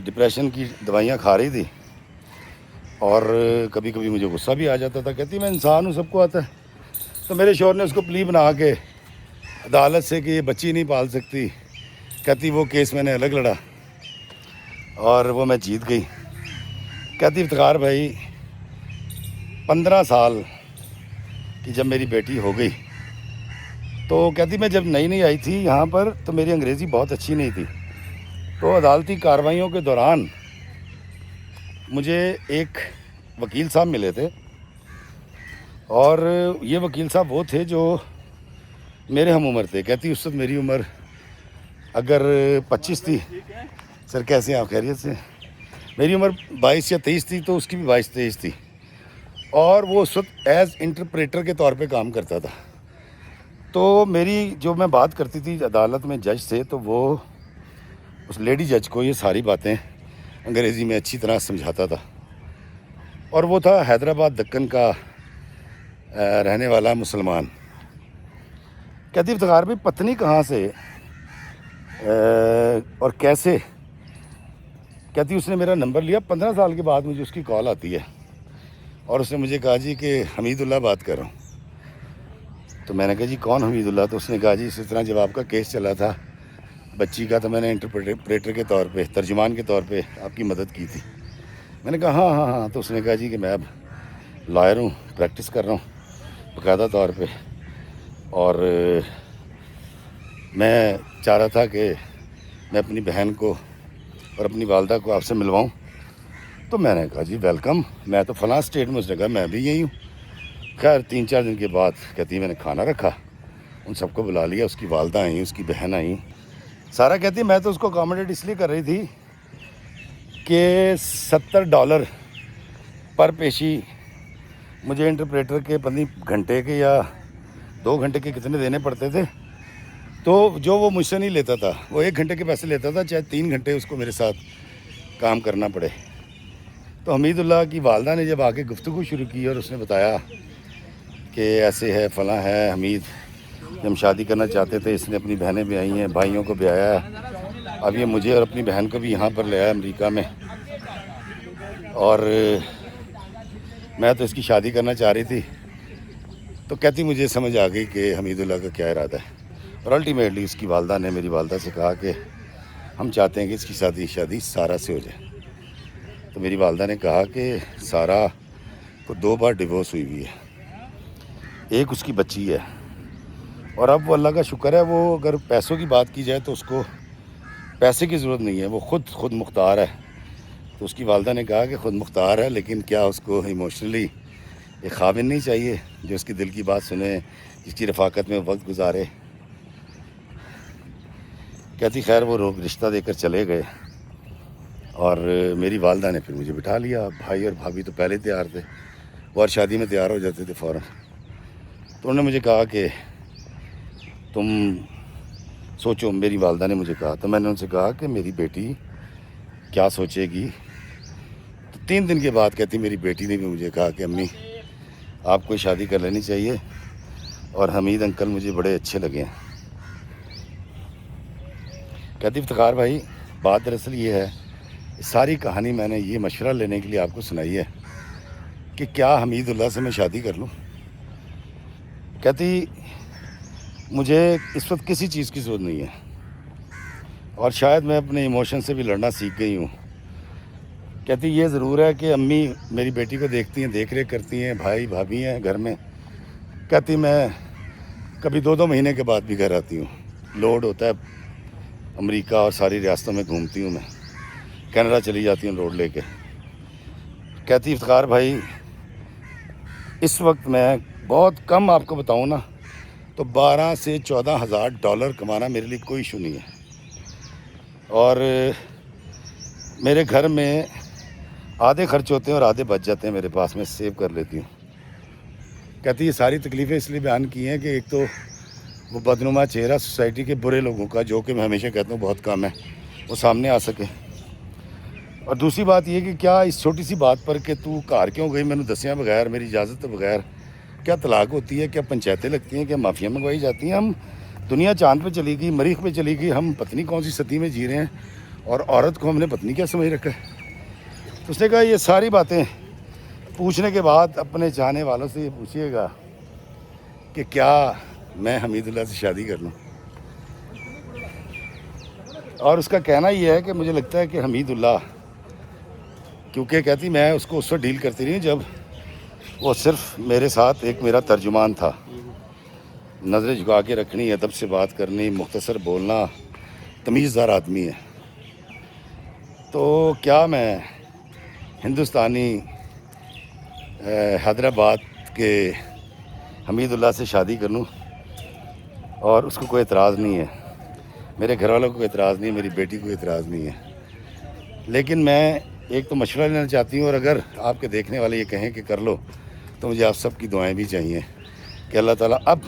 ڈپریشن کی دوائیاں کھا رہی تھی، اور کبھی کبھی مجھے غصہ بھی آ جاتا تھا۔ کہتی میں انسان ہوں، سب کو آتا ہے۔ تو میرے شوہر نے اس کو پلی بنا کے عدالت سے کہ یہ بچی نہیں پال سکتی، کہتی وہ کیس میں نے الگ لڑا اور وہ میں جیت گئی۔ کہتی افتخار بھائی 15 سال کی جب میری بیٹی ہو گئی تو کہتی میں جب نئی آئی تھی یہاں پر تو میری انگریزی بہت اچھی نہیں تھی، تو عدالتی کارروائیوں کے دوران مجھے ایک وکیل صاحب ملے تھے، اور یہ وکیل صاحب وہ تھے جو میرے ہم عمر تھے۔ کہتی اس وقت میری عمر اگر 25 تھی، سر کیسے ہیں آپ؟ خیریت سے؟ میری عمر 22 یا 23 تھی، تو اس کی بھی 22-23 تھی، اور وہ اس وقت ایز انٹرپریٹر کے طور پہ کام کرتا تھا۔ تو میری جو میں بات کرتی تھی عدالت میں جج سے، تو وہ اس لیڈی جج کو یہ ساری باتیں انگریزی میں اچھی طرح سمجھاتا تھا، اور وہ تھا حیدرآباد دکن کا رہنے والا مسلمان۔ کہتی افتخار بھی پتنی کہاں سے اور کیسے، کہتی اس نے میرا نمبر لیا، 15 سال کے بعد مجھے اس کی کال آتی ہے، اور اس نے مجھے کہا جی کہ حمید اللہ بات کر رہا ہوں۔ تو میں نے کہا جی کون حمید اللہ؟ تو اس نے کہا جی اس طرح جب آپ کا کیس چلا تھا بچی کا، تو میں نے انٹرپریٹر کے طور پہ، ترجمان کے طور پہ آپ کی مدد کی تھی۔ میں نے کہا ہاں۔ تو اس نے کہا جی کہ میں اب لائر ہوں، پریکٹس کر رہا ہوں باقاعدہ طور پہ، اور میں چاہ رہا تھا کہ میں اپنی بہن کو اور اپنی والدہ کو آپ سے ملواؤں۔ تو میں نے کہا جی ویلکم، میں تو فلاں اسٹیٹ میں۔ اس نے کہا میں بھی یہی ہوں۔ خیر 3-4 دن کے بعد کہتی میں نے کھانا رکھا، ان سب کو بلا لیا، اس کی والدہ آئیں، اس کی بہن آئیں۔ سارا کہتی میں تو اس کو اکاموڈیٹ اس لیے کر رہی تھی کہ $70 پر پیشی مجھے انٹرپریٹر کے گھنٹے کے یا 2 گھنٹے کے کتنے دینے پڑتے تھے، تو جو وہ مجھ سے نہیں لیتا تھا، وہ 1 گھنٹے کے پیسے لیتا تھا، چاہے 3 گھنٹے اس کو میرے ساتھ کام کرنا پڑے۔ تو حمید اللہ کی والدہ نے جب آ کے گفتگو شروع کی اور اس نے بتایا کہ ایسے ہے، فلاں ہے، حمید ہم شادی کرنا چاہتے تھے، اس نے اپنی بہنیں بھی آئی ہیں، بھائیوں کو بھی آیا ہے، اب یہ مجھے اور اپنی بہن کو بھی یہاں پر لے آیا امریکہ میں، اور میں تو اس کی شادی کرنا چاہ رہی تھی۔ تو کہتی مجھے سمجھ آ گئی کہ حمید اللہ کا کیا ارادہ ہے، اور الٹیمیٹلی اس کی والدہ نے میری والدہ سے کہا کہ ہم چاہتے ہیں کہ اس کی شادی سارا سے ہو جائے۔ تو میری والدہ نے کہا کہ سارا کو 2 بار ڈیورس ہوئی ہوئی ہے، ایک اس کی بچی ہے، اور اب وہ اللہ کا شکر ہے، وہ اگر پیسوں کی بات کی جائے تو اس کو پیسے کی ضرورت نہیں ہے، وہ خود مختار ہے، تو اس کی والدہ نے کہا کہ خود مختار ہے، لیکن کیا اس کو ایموشنلی ایک خاوند نہیں چاہیے جو اس کی دل کی بات سنے، جس کی رفاقت میں وقت گزارے؟ کہتی خیر وہ لوگ رشتہ دے کر چلے گئے، اور میری والدہ نے پھر مجھے بٹھا لیا۔ بھائی اور بھابھی تو پہلے تیار تھے، وہ ہر شادی میں تیار ہو جاتے تھے فوراً۔ تو انہوں نے مجھے کہا کہ تم سوچو، میری والدہ نے مجھے کہا، تو میں نے ان سے کہا کہ میری بیٹی کیا سوچے گی؟ تو 3 دن کے بعد کہتی میری بیٹی نے بھی مجھے کہا کہ امی آپ کو شادی کر لینی چاہیے، اور حمید انکل مجھے بڑے اچھے لگے ہیں۔ کہتی افتخار بھائی بات دراصل یہ ہے، ساری کہانی میں نے یہ مشورہ لینے کے لیے آپ کو سنائی ہے کہ کیا حمید اللہ سے میں شادی کر لوں۔ کہتی مجھے اس وقت کسی چیز کی ضرورت نہیں ہے، اور شاید میں اپنے ایموشن سے بھی لڑنا سیکھ گئی ہوں۔ کہتی یہ ضرور ہے کہ امی میری بیٹی کو دیکھتی ہیں، دیکھ ریکھ کرتی ہیں، بھائی بھابھی ہیں گھر میں۔ کہتی میں کبھی 2 مہینے کے بعد بھی گھر آتی ہوں، لوڈ ہوتا ہے امریکہ اور ساری ریاستوں میں گھومتی ہوں، میں کینیڈا چلی جاتی ہوں لوڈ لے کے۔ کہتی افتخار بھائی اس وقت میں بہت کم آپ کو بتاؤں نا تو 12 سے 14 ہزار ڈالر کمانا میرے لیے کوئی ایشو نہیں ہے، اور میرے گھر میں آدھے خرچ ہوتے ہیں اور آدھے بچ جاتے ہیں میرے پاس، میں سیو کر لیتی ہوں۔ کہتی یہ ساری تکلیفیں اس لیے بیان کی ہیں کہ ایک تو وہ بدنما چہرہ سوسائٹی کے برے لوگوں کا، جو کہ میں ہمیشہ کہتا ہوں بہت کم ہے، وہ سامنے آ سکے، اور دوسری بات یہ کہ کیا اس چھوٹی سی بات پر کہ تو کار کیوں گئی میں نے دسیاں بغیر، میری اجازت بغیر، کیا طلاق ہوتی ہے؟ کیا پنچایتیں لگتی ہیں؟ کیا مافیا منگوائی جاتی ہیں؟ ہم دنیا چاند پہ چلی گئی، مریخ پہ چلی گئی، ہم پتنی کون سی صدی میں جی رہے ہیں، اور عورت کو ہم نے پتنی کیا سمجھ رکھا ہے؟ تو اس نے کہا یہ ساری باتیں پوچھنے کے بعد اپنے چاہنے والوں سے یہ پوچھیے گا کہ کیا میں حمید اللہ سے شادی کر لوں۔ اور اس کا کہنا یہ ہے کہ مجھے لگتا ہے کہ حمید اللہ، کیونکہ کہتی میں اس کو اس وقت ڈیل کرتی رہی جب وہ صرف میرے ساتھ ایک میرا ترجمان تھا، نظریں جھکا کے رکھنی، ادب سے بات کرنی، مختصر بولنا، تمیز دار آدمی ہے۔ تو کیا میں ہندوستانی حیدرآباد کے حمید اللہ سے شادی کر لوں؟ اور اس کو کوئی اعتراض نہیں ہے، میرے گھر والوں کو کوئی اعتراض نہیں ہے، میری بیٹی کو اعتراض نہیں ہے، لیکن میں ایک تو مشورہ لینا چاہتی ہوں، اور اگر آپ کے دیکھنے والے یہ کہیں کہ کر لو تو مجھے آپ سب کی دعائیں بھی چاہیے کہ اللہ تعالیٰ اب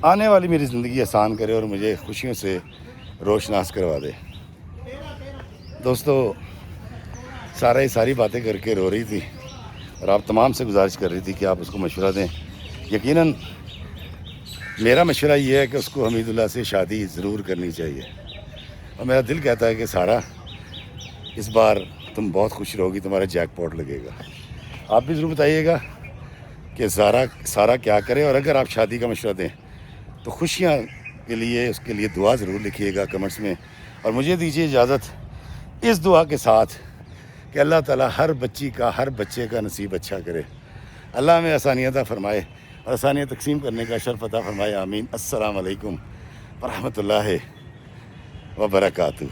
آنے والی میری زندگی آسان کرے اور مجھے خوشیوں سے روشناس کروا دے۔ دوستو ساری باتیں کر کے رو رہی تھی، اور آپ تمام سے گزارش کر رہی تھی کہ آپ اس کو مشورہ دیں۔ یقیناً میرا مشورہ یہ ہے کہ اس کو حمید اللہ سے شادی ضرور کرنی چاہیے، اور میرا دل کہتا ہے کہ سارا اس بار تم بہت خوش رہو گی، تمہارا جیک پاٹ لگے گا۔ آپ بھی ضرور بتائیے گا کہ سارا کیا کرے، اور اگر آپ شادی کا مشورہ دیں تو خوشیاں کے لیے اس کے لیے دعا ضرور لکھیے گا کمنٹس میں، اور مجھے دیجیے اجازت اس دعا کے ساتھ کہ اللہ تعالیٰ ہر بچی کا، ہر بچے کا نصیب اچھا کرے، اللہ ہمیں آسانیاں عطا فرمائے اور آسانیاں تقسیم کرنے کا شرف عطا فرمائے، آمین۔ السلام علیکم ورحمۃ اللہ وبرکاتہ۔